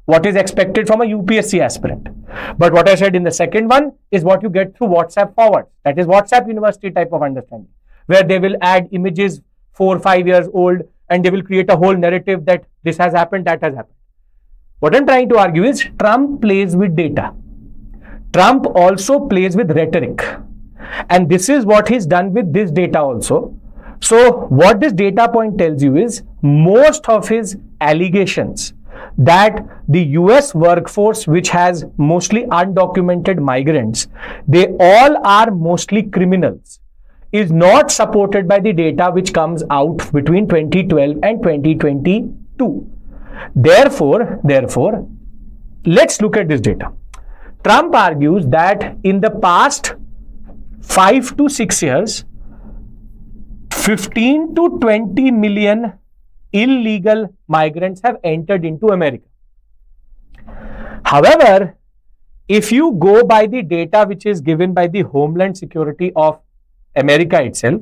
What is expected from a UPSC aspirant. But what I said in the second one is what you get through WhatsApp forward. That is WhatsApp University type of understanding, where they will add images 4 or 5 years old and they will create a whole narrative that this has happened, that has happened. What I'm trying to argue is Trump plays with data. Trump also plays with rhetoric. And this is what he's done with this data also. So what this data point tells you is most of his allegations that the US workforce, which has mostly undocumented migrants, they all are mostly criminals, is not supported by the data which comes out between 2012 and 2022. Therefore, let's look at this data. Trump argues that in the past 5 to 6 years, 15 to 20 million illegal migrants have entered into America. However, if you go by the data which is given by the Homeland Security of America itself,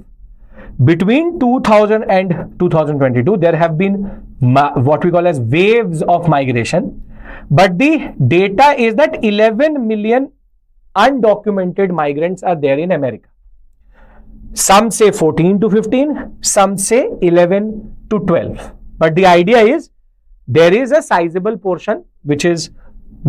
between 2000 and 2022, there have been what we call as waves of migration. But the data is that 11 million undocumented migrants are there in America. Some say 14 to 15, some say 11 to 12. But the idea is there is a sizable portion, which is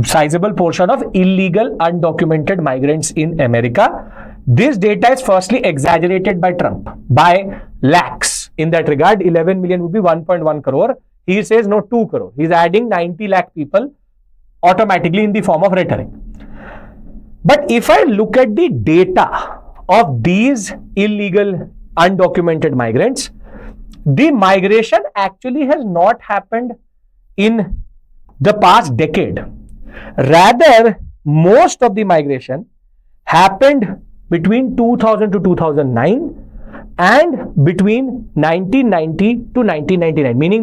sizable portion of illegal undocumented migrants in America. This data is firstly exaggerated by Trump by lakhs. In that regard, 11 million would be 1.1 crore. He says no, 2 crore. He's adding 90 lakh people automatically in the form of rhetoric. But if I look at the data of these illegal undocumented migrants, the migration actually has not happened in the past decade. Rather, most of the migration happened between 2000 to 2009 and between 1990 to 1999, meaning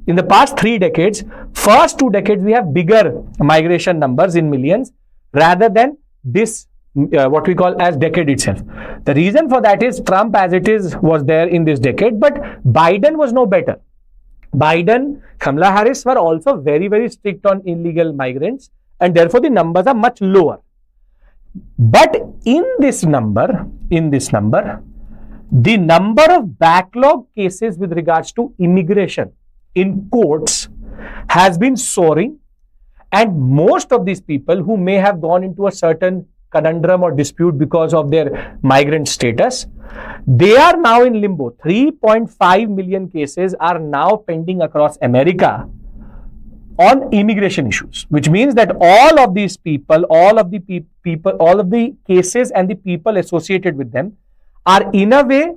in the past 3 decades, first 2 decades, we have bigger migration numbers in millions rather than this what we call as decade itself. The reason for that is Trump as it is was there in this decade, but Biden was no better. Biden, Kamala Harris were also very, very strict on illegal migrants, and therefore the numbers are much lower. But in this number, the number of backlog cases with regards to immigration in courts has been soaring, and most of these people who may have gone into a certain conundrum or dispute because of their migrant status, they are now in limbo. 3.5 million cases are now pending across America on immigration issues, which means that all of these people, all of the cases and the people associated with them are in a way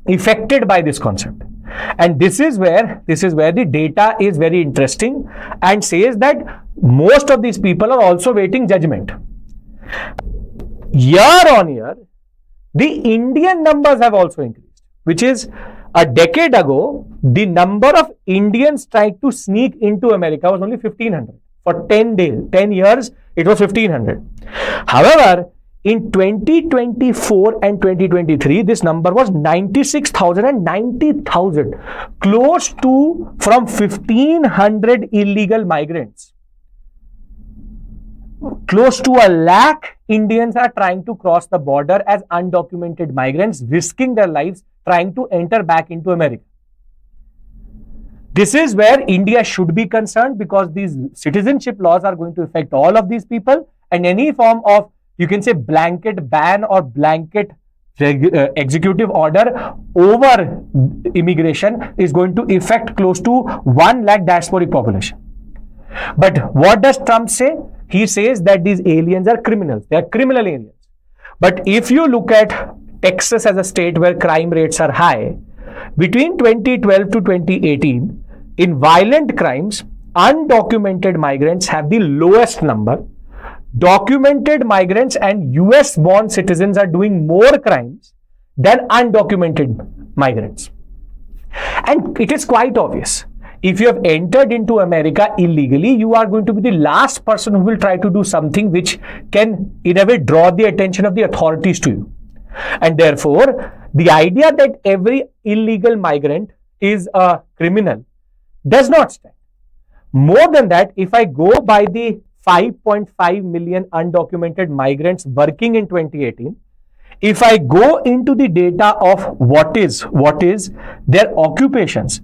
affected by this concept. And this is where the data is very interesting and says that most of these people are also waiting judgment. Year on year, the Indian numbers have also increased, which is a decade ago, the number of Indians trying to sneak into America was only 1,500. For 10 days, 10 years, it was 1,500. However, in 2024 and 2023, this number was 96,000 and 90,000, close to from 1,500 illegal migrants. Close to 1 lakh Indians are trying to cross the border as undocumented migrants, risking their lives trying to enter back into America. This is where India should be concerned, because these citizenship laws are going to affect all of these people, and any form of, you can say, blanket ban or blanket executive order over immigration is going to affect close to 1 lakh diasporic population. But what does Trump say? he says that these aliens are criminals. They are criminal aliens. But if you look at Texas as a state where crime rates are high, between 2012 to 2018, in violent crimes, undocumented migrants have the lowest number. Documented migrants and US born citizens are doing more crimes than undocumented migrants. And it is quite obvious. If you have entered into America illegally, you are going to be the last person who will try to do something which can, in a way, draw the attention of the authorities to you. And therefore, the idea that every illegal migrant is a criminal does not stand. More than that, if I go by the 5.5 million undocumented migrants working in 2018, if I go into the data of what is their occupations,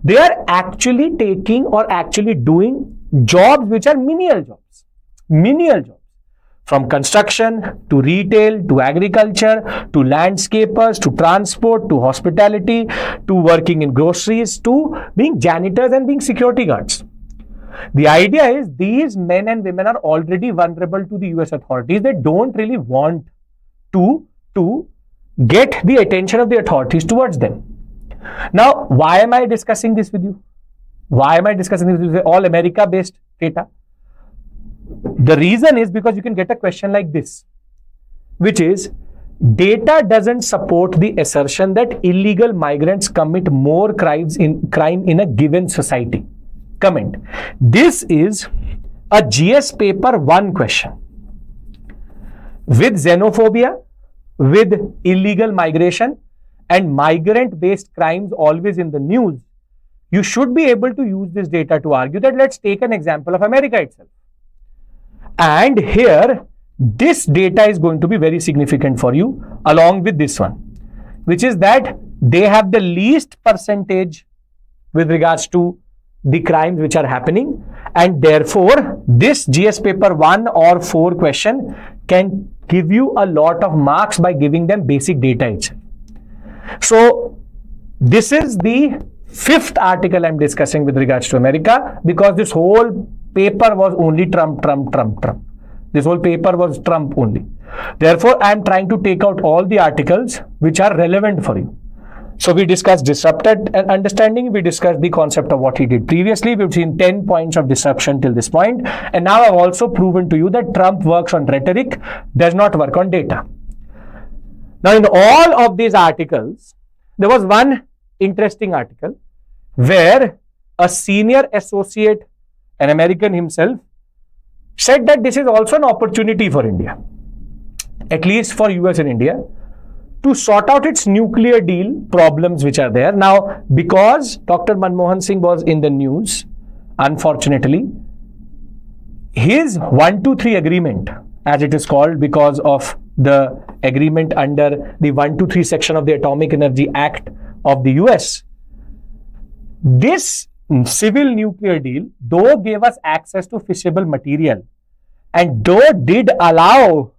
they are actually taking or actually doing jobs which are menial jobs. Menial jobs. From construction to retail to agriculture to landscapers to transport to hospitality to working in groceries to being janitors and being security guards. The idea is these men and women are already vulnerable to the US authorities. They don't really want to get the attention of the authorities towards them. Now, why am I discussing this with you? Why am I discussing this with you? All America-based data. The reason is because you can get a question like this, which is, data doesn't support the assertion that illegal migrants commit more crime in a given society. Comment. This is a GS paper 1 question. With xenophobia, with illegal migration, and migrant-based crimes always in the news, you should be able to use this data to argue that let's take an example of America itself. And here, this data is going to be very significant for you along with this one, which is that they have the least percentage with regards to the crimes which are happening, and therefore this GS paper 1 or 4 question can give you a lot of marks by giving them basic data itself. So this is the 5th article I'm discussing with regards to America, because this whole paper was only Trump. This whole paper was Trump only. Therefore, I'm trying to take out all the articles which are relevant for you. So we discussed disrupted understanding. We discussed the concept of what he did previously. We've seen 10 points of disruption till this point. And now I've also proven to you that Trump works on rhetoric, does not work on data. Now, in all of these articles, there was one interesting article where a senior associate, an American himself, said that this is also an opportunity for India, at least for US and India, to sort out its nuclear deal problems which are there. Now, because Dr. Manmohan Singh was in the news, unfortunately, his 123 agreement, as it is called because of the agreement under the 123 section of the Atomic Energy Act of the US, this civil nuclear deal, though gave us access to fissile material, and though did allow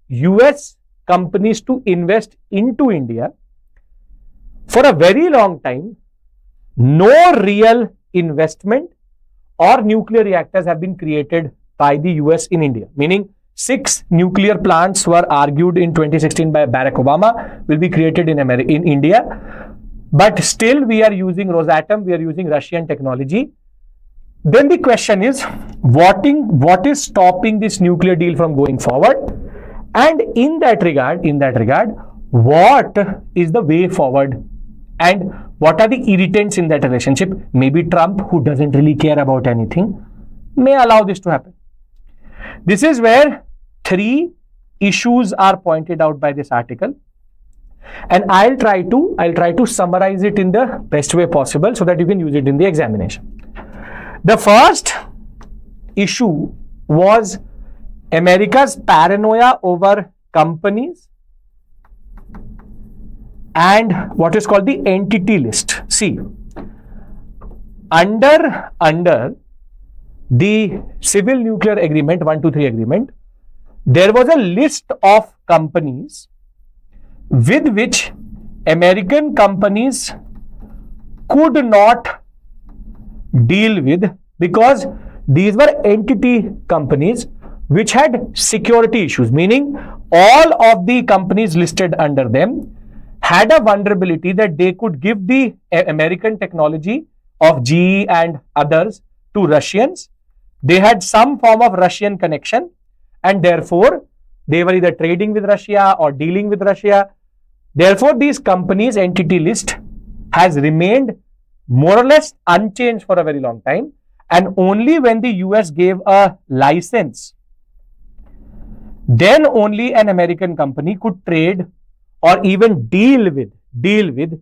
US companies to invest into India, for a very long time, no real investment or nuclear reactors have been created by the US in India. Meaning, 6 nuclear plants were argued in 2016 by Barack Obama will be created in India. But still we are using Rosatom, we are using Russian technology. Then the question is, what is stopping this nuclear deal from going forward? And in that regard, what is the way forward? And what are the irritants in that relationship? Maybe Trump, who doesn't really care about anything, may allow this to happen. This is where 3 issues are pointed out by this article. And I'll try to summarize it in the best way possible so that you can use it in the examination. The first issue was America's paranoia over companies and what is called the entity list. See, under the civil nuclear agreement, 123 agreement, there was a list of companies with which American companies could not deal with because these were entity companies which had security issues, meaning all of the companies listed under them had a vulnerability that they could give the American technology of GE and others to Russians. They had some form of Russian connection, and therefore they were either trading with Russia or dealing with Russia. Therefore, these companies' entity list has remained more or less unchanged for a very long time, and only when the US gave a license, then only an American company could trade or even deal with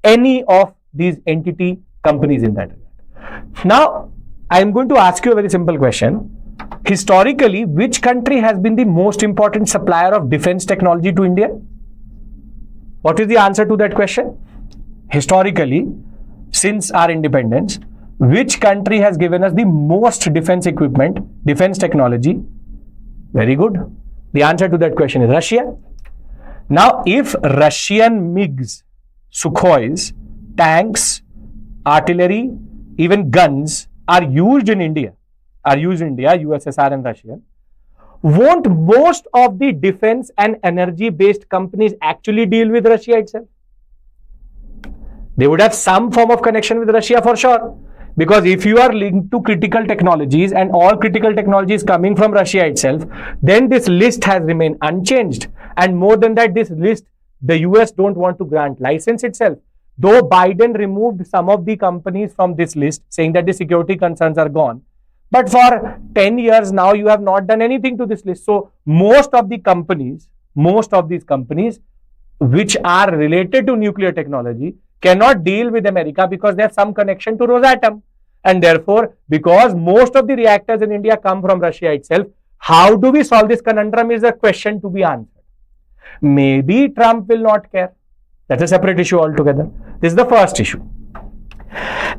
any of these entity companies in that regard. Now, I am going to ask you a very simple question. Historically, which country has been the most important supplier of defense technology to India? What is the answer to that question? Historically, since our independence, which country has given us the most defense equipment, defense technology? Very good. The answer to that question is Russia. Now, if Russian MiGs, Sukhois, tanks, artillery, even guns are used in India, USSR and Russia, won't most of the defense and energy-based companies actually deal with Russia itself? They would have some form of connection with Russia for sure. Because if you are linked to critical technologies and all critical technologies coming from Russia itself, then this list has remained unchanged. And more than that, this list, the US don't want to grant license itself. Though Biden removed some of the companies from this list, saying that the security concerns are gone. But for 10 years now, you have not done anything to this list. So most of these companies which are related to nuclear technology cannot deal with America because they have some connection to Rosatom. And therefore, because most of the reactors in India come from Russia itself, how do we solve this conundrum is a question to be answered. Maybe Trump will not care. That's a separate issue altogether. This is the first issue.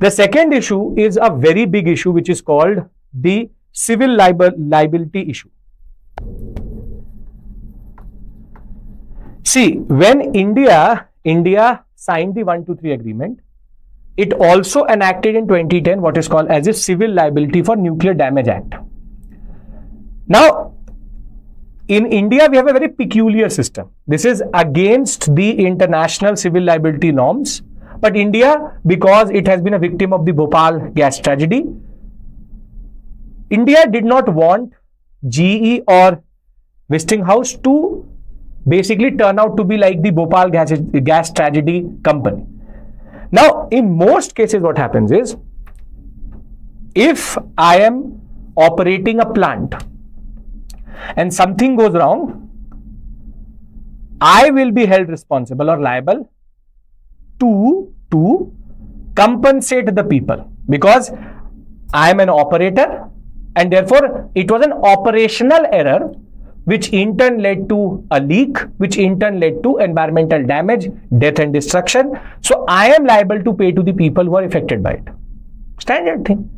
The second issue is a very big issue which is called the civil liability issue. See, when India signed the 123 agreement, it also enacted in 2010 what is called as a Civil Liability for Nuclear Damage Act. Now, in India, we have a very peculiar system. This is against the international civil liability norms. But India, because it has been a victim of the Bhopal gas tragedy, India did not want GE or Westinghouse to basically turn out to be like the Bhopal gas tragedy company. Now, in most cases, what happens is, if I am operating a plant and something goes wrong, I will be held responsible or liable to compensate the people, because I am an operator and therefore it was an operational error which in turn led to a leak, which in turn led to environmental damage, death and destruction. So I am liable to pay to the people who are affected by it. Standard thing.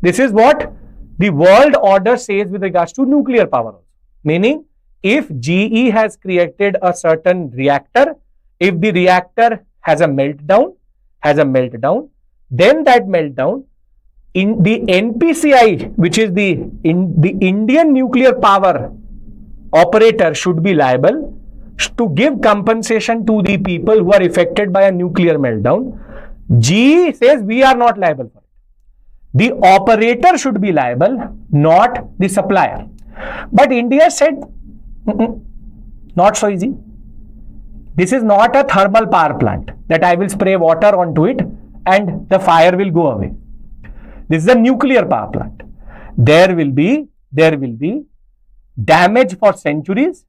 This is what the world order says with regards to nuclear power. Meaning, if GE has created a certain reactor, if the reactor has a meltdown, then that meltdown, in the NPCI, which is the Indian nuclear power operator, should be liable to give compensation to the people who are affected by a nuclear meltdown. GE says we are not liable for it. The operator should be liable, not the supplier. But India said, not so easy. This is not a thermal power plant that I will spray water onto it and the fire will go away. This is a nuclear power plant. There will be damage for centuries.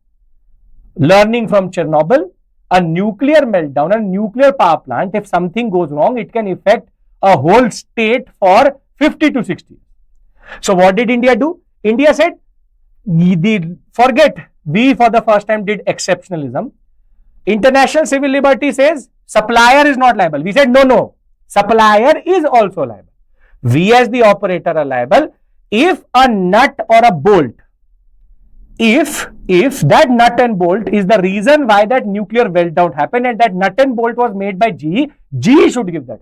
Learning from Chernobyl, a nuclear meltdown, a nuclear power plant, if something goes wrong, it can affect a whole state for 50 to 60 years. So what did India do? India said, forget, we for the first time did exceptionalism. International civil liberty says supplier is not liable. We said no, supplier is also liable. We as the operator are liable if a nut or a bolt, if that nut and bolt is the reason why that nuclear meltdown happened and that nut and bolt was made by GE should give that.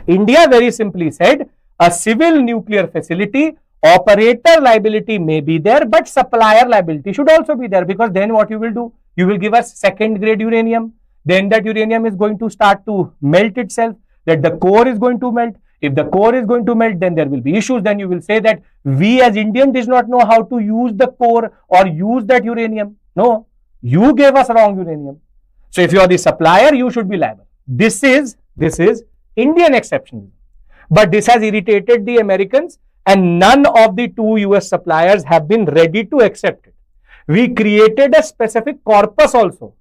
India very simply said, a civil nuclear facility, operator liability may be there, but supplier liability should also be there, because then what you will do? You will give us second grade uranium. Then that uranium is going to start to melt itself, that the core is going to melt. If the core is going to melt, then there will be issues. Then you will say that we as Indians did not know how to use the core or use that uranium. No, you gave us wrong uranium. So if you are the supplier, you should be liable. This is Indian exception. But this has irritated the Americans, and none of the two US suppliers have been ready to accept it. We created a specific corpus also.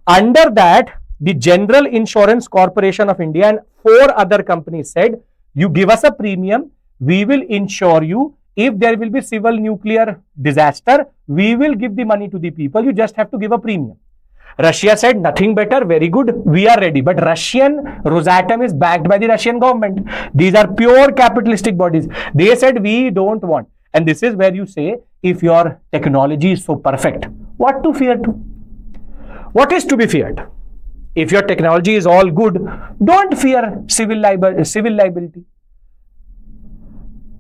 Under that, the General Insurance Corporation of India and 4 other companies said, you give us a premium, we will insure you. If there will be civil nuclear disaster, we will give the money to the people. You just have to give a premium. Russia said, nothing better, very good, we are ready. But Russian Rosatom is backed by the Russian government. These are pure capitalistic bodies. They said, we don't want. And this is where you say, if your technology is so perfect, what to fear to? What is to be feared? If your technology is all good, don't fear civil liability.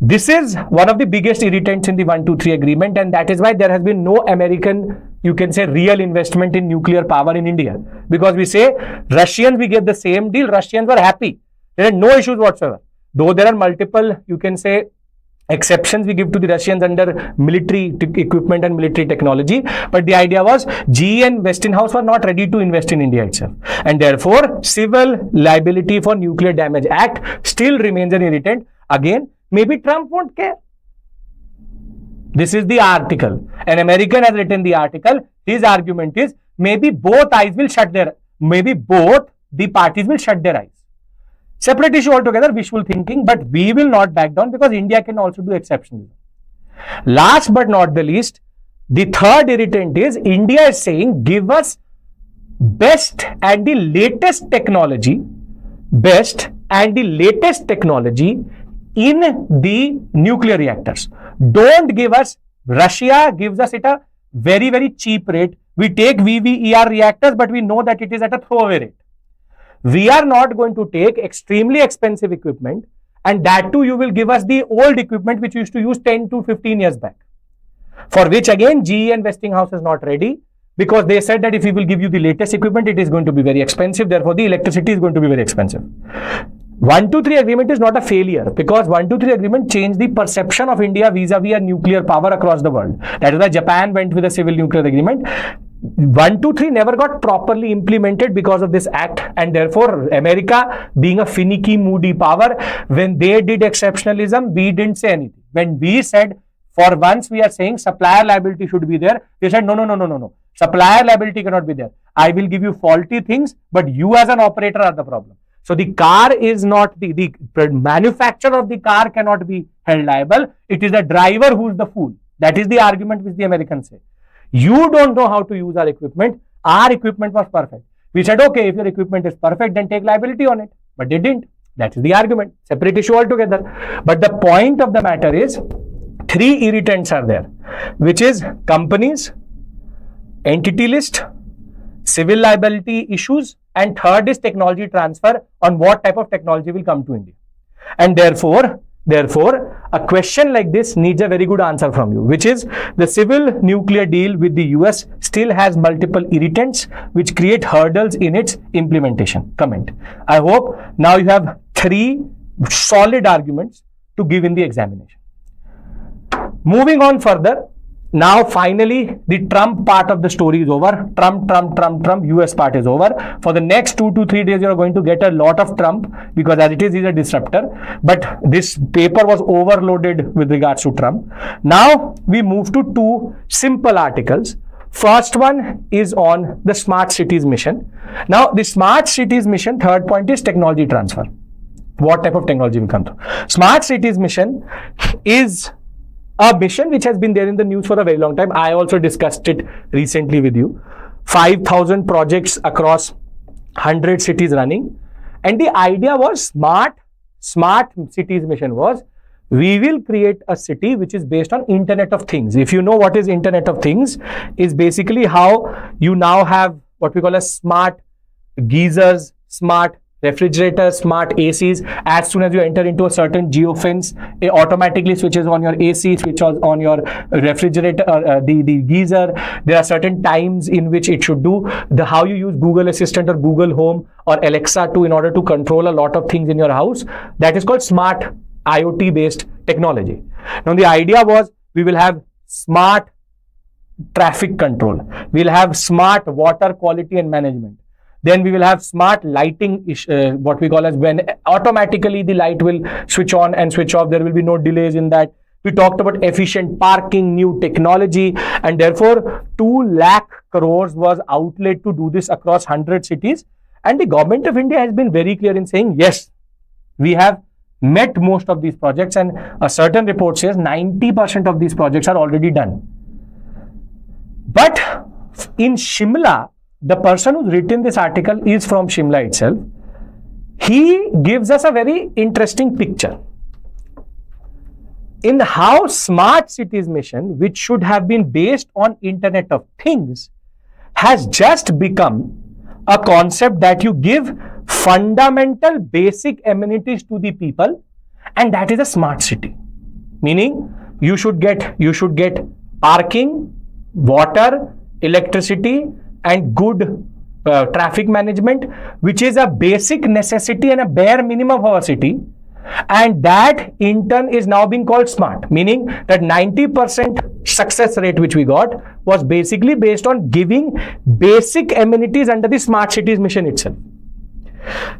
This is one of the biggest irritants in the 123 agreement, and that is why there has been no American, you can say, real investment in nuclear power in India. Because we say, Russians, we get the same deal, Russians were happy. There are no issues whatsoever. Though there are multiple, you can say, exceptions we give to the Russians under military equipment and military technology. But the idea was GE and Westinghouse were not ready to invest in India itself. And therefore, Civil Liability for Nuclear Damage Act still remains an irritant. Again, maybe Trump won't care. This is the article. An American has written the article. His argument is maybe both the parties will shut their eyes. Separate issue altogether, wishful thinking, but we will not back down because India can also do exceptionalism. Last but not the least, the third irritant is India is saying, give us best and the latest technology in the nuclear reactors. Don't give us, Russia gives us at a very, very cheap rate. We take VVER reactors, but we know that it is at a throwaway rate. We are not going to take extremely expensive equipment, and that too you will give us the old equipment which we used to use 10 to 15 years back. For which again GE and Westinghouse is not ready, because they said that if we will give you the latest equipment, it is going to be very expensive. Therefore, the electricity is going to be very expensive. 123 agreement is not a failure, because 123 agreement changed the perception of India vis-a-vis a nuclear power across the world. That is why Japan went with a civil nuclear agreement. 123 never got properly implemented because of this act, and therefore America, being a finicky, moody power, when they did exceptionalism, we didn't say anything. When we said, for once we are saying supplier liability should be there, they said no. Supplier liability cannot be there. I will give you faulty things, but you as an operator are the problem. So the car is not, the manufacturer of the car cannot be held liable. It is the driver who is the fool. That is the argument which the Americans say. You don't know how to use our equipment. Our equipment was perfect. We said, okay, if your equipment is perfect, then take liability on it. But they didn't. That is the argument. Separate issue altogether. But the point of the matter is, 3 irritants are there, which is companies, entity list, civil liability issues, and third is technology transfer, on what type of technology will come to India. And therefore, a question like this needs a very good answer from you, which is the civil nuclear deal with the US still has multiple irritants which create hurdles in its implementation. Comment. I hope now you have 3 solid arguments to give in the examination. Moving on further. Now finally the Trump part of the story is over. Trump, US part is over. For the next 2 to 3 days you are going to get a lot of Trump, because as it is, he's a disruptor. But this paper was overloaded with regards to Trump. Now we move to 2 simple articles. First one is on the smart cities mission. Now the smart cities mission, third point is technology transfer. What type of technology will come through? Smart cities mission is a mission which has been there in the news for a very long time. I also discussed it recently with you. 5,000 projects across 100 cities running. And the idea was smart cities mission was, we will create a city which is based on Internet of Things. If you know what is Internet of Things, is basically how you now have what we call as smart geysers, smart refrigerators, smart ACs. As soon as you enter into a certain geofence, it automatically switches on your AC, switches on your refrigerator, the geyser. There are certain times in which it should do. How you use Google Assistant or Google Home or Alexa in order to control a lot of things in your house. That is called smart IoT based technology. Now the idea was we will have smart traffic control. We'll have smart water quality and management. Then we will have smart lighting, what we call as when automatically the light will switch on and switch off. There will be no delays in that. We talked about efficient parking, new technology, and therefore 2 lakh crores was outlaid to do this across 100 cities. And the government of India has been very clear in saying, yes, we have met most of these projects, and a certain report says 90% of these projects are already done. But in Shimla, the person who's written this article is from Shimla itself. He gives us a very interesting picture in how smart cities mission, which should have been based on Internet of Things, has just become a concept that you give fundamental basic amenities to the people, and that is a smart city. Meaning you should get parking, water, electricity, and good traffic management, which is a basic necessity and a bare minimum of our city. And that in turn is now being called smart, meaning that 90% success rate which we got was basically based on giving basic amenities under the smart cities mission itself.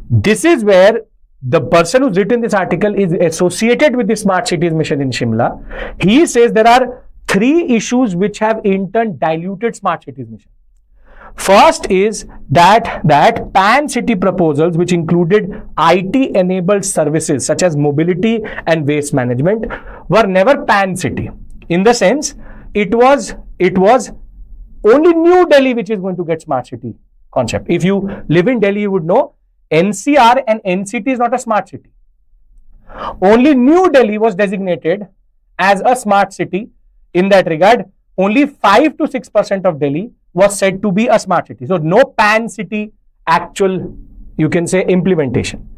This is where the person who's written this article is associated with the smart cities mission in Shimla. He says there are 3 issues which have in turn diluted smart cities mission. First is that pan city proposals, which included IT enabled services such as mobility and waste management, were never pan city. In the sense, it was only New Delhi which is going to get smart city concept. If you live in Delhi, you would know NCR and NCT is not a smart city. Only New Delhi was designated as a smart city. In that regard, only 5 to 6% of Delhi was said to be a smart city. So no pan city actual, you can say, implementation.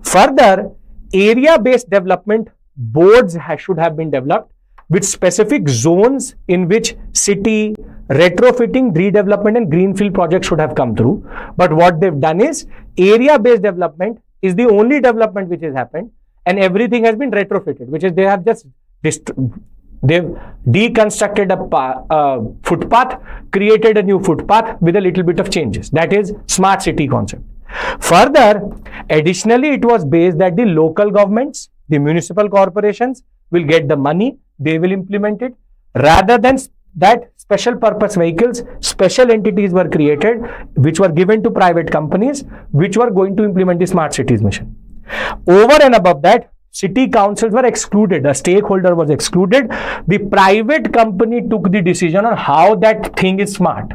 Further, area-based development boards should have been developed with specific zones in which city, retrofitting, redevelopment and greenfield projects should have come through. But what they've done is area-based development is the only development which has happened, and everything has been retrofitted, which is they have just they've deconstructed a footpath, created a new footpath with a little bit of changes. That is smart city concept. Further, additionally, it was based that the local governments, the municipal corporations will get the money, they will implement it. Rather than that, special purpose vehicles, special entities were created, which were given to private companies, which were going to implement the smart cities mission. Over and above that, city councils were excluded. A stakeholder was excluded. The private company took the decision on how that thing is smart.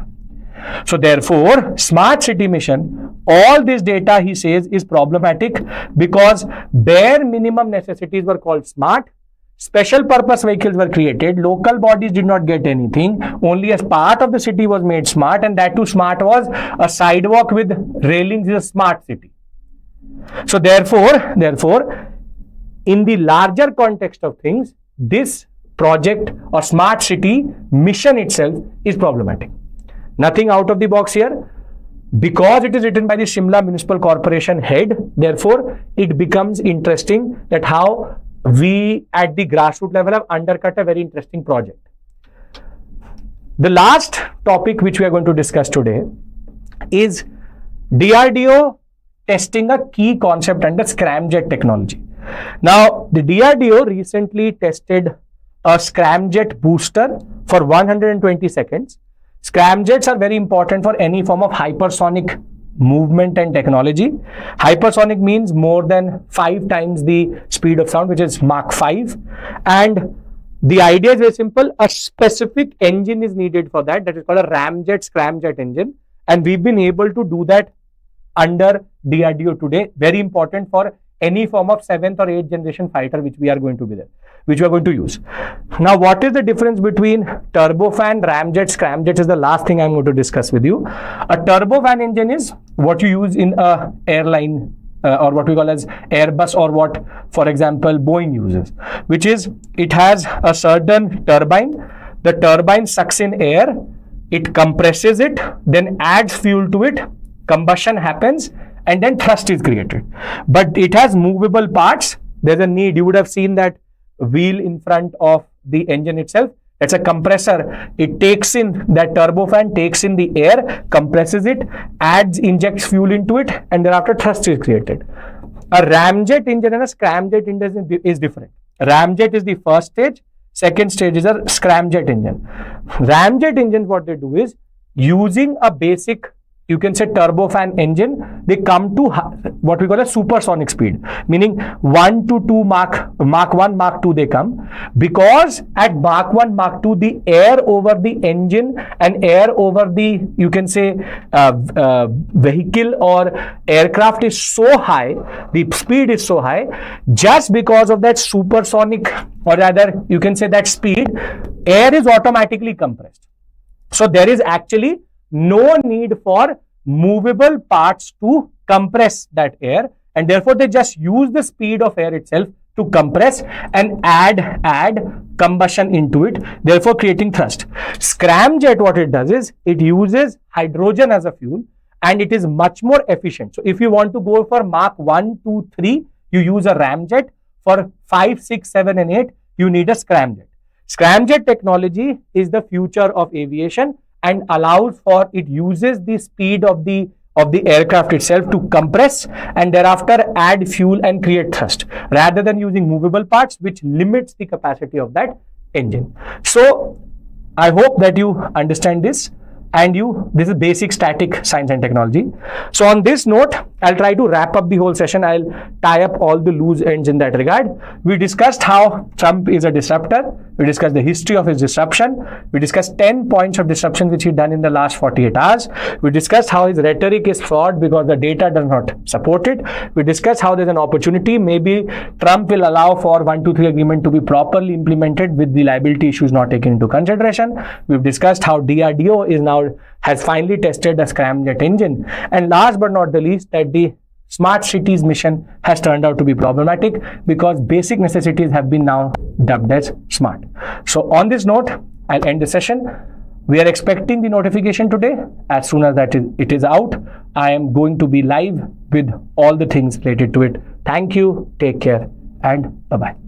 So therefore, smart city mission, all this data, he says, is problematic because bare minimum necessities were called smart. Special purpose vehicles were created. Local bodies did not get anything. Only as part of the city was made smart, and that too smart was a sidewalk with railings is a smart city. So therefore, in the larger context of things, this project or smart city mission itself is problematic. Nothing out of the box here. Because it is written by the Shimla Municipal Corporation head, therefore, it becomes interesting that how we at the grassroots level have undercut a very interesting project. The last topic which we are going to discuss today is DRDO testing a key concept under scramjet technology. Now, the DRDO recently tested a scramjet booster for 120 seconds. Scramjets are very important for any form of hypersonic movement and technology. Hypersonic means more than 5 times the speed of sound, which is Mach 5. And the idea is very simple. A specific engine is needed for that. That is called a ramjet scramjet engine. And we've been able to do that under DRDO today. Very important for any form of 7th or 8th generation fighter which we are going to use. Now, what is the difference between turbofan, ramjet, scramjet is the last thing I'm going to discuss with you. A turbofan engine is what you use in a airline or what we call as Airbus, or what, for example, Boeing uses, which is it has a certain turbine. The turbine sucks in air, it compresses it, then adds fuel to it, combustion happens, and then thrust is created. But it has movable parts. There's a need. You would have seen that wheel in front of the engine itself. That's a compressor. It takes in, that turbofan takes in the air, compresses it, injects fuel into it, and thereafter thrust is created. A ramjet engine and a scramjet engine is different. Ramjet is the first stage. Second stage is a scramjet engine. Ramjet engines, what they do is, using a basic, you can say, turbofan engine, they come to what we call a supersonic speed, meaning 1 to 2 Mach 1, Mach 2 they come, because at Mach 1, Mach 2, the air over the engine and air over the, you can say, vehicle or aircraft is so high, the speed is so high, just because of that supersonic, or rather you can say that speed, air is automatically compressed. So there is actually no need for movable parts to compress that air, and therefore they just use the speed of air itself to compress and add combustion into it, therefore creating thrust. Scramjet, what it does is, it uses hydrogen as a fuel, and it is much more efficient. So if you want to go for Mach 1, 2, 3, you use a ramjet. For 5, 6, 7 and 8, you need a scramjet. Scramjet technology is the future of aviation, and allows for, it uses the speed of the aircraft itself to compress and thereafter add fuel and create thrust, rather than using movable parts, which limits the capacity of that engine. So I hope that you understand this, and this is basic static science and technology. So on this note, I'll try to wrap up the whole session. I'll tie up all the loose ends in that regard. We discussed how Trump is a disruptor. We discussed the history of his disruption. We discussed 10 points of disruption which he done in the last 48 hours. We discussed how his rhetoric is flawed because the data does not support it. We discussed how there's an opportunity. Maybe Trump will allow for 1, 2, 3 agreement to be properly implemented with the liability issues not taken into consideration. We've discussed how DRDO has finally tested a scramjet engine. And last but not the least, that the smart cities mission has turned out to be problematic because basic necessities have been now dubbed as smart. So on this note, I'll end the session. We are expecting the notification today. As soon as it is out, I am going to be live with all the things related to it. Thank you, take care, and bye-bye.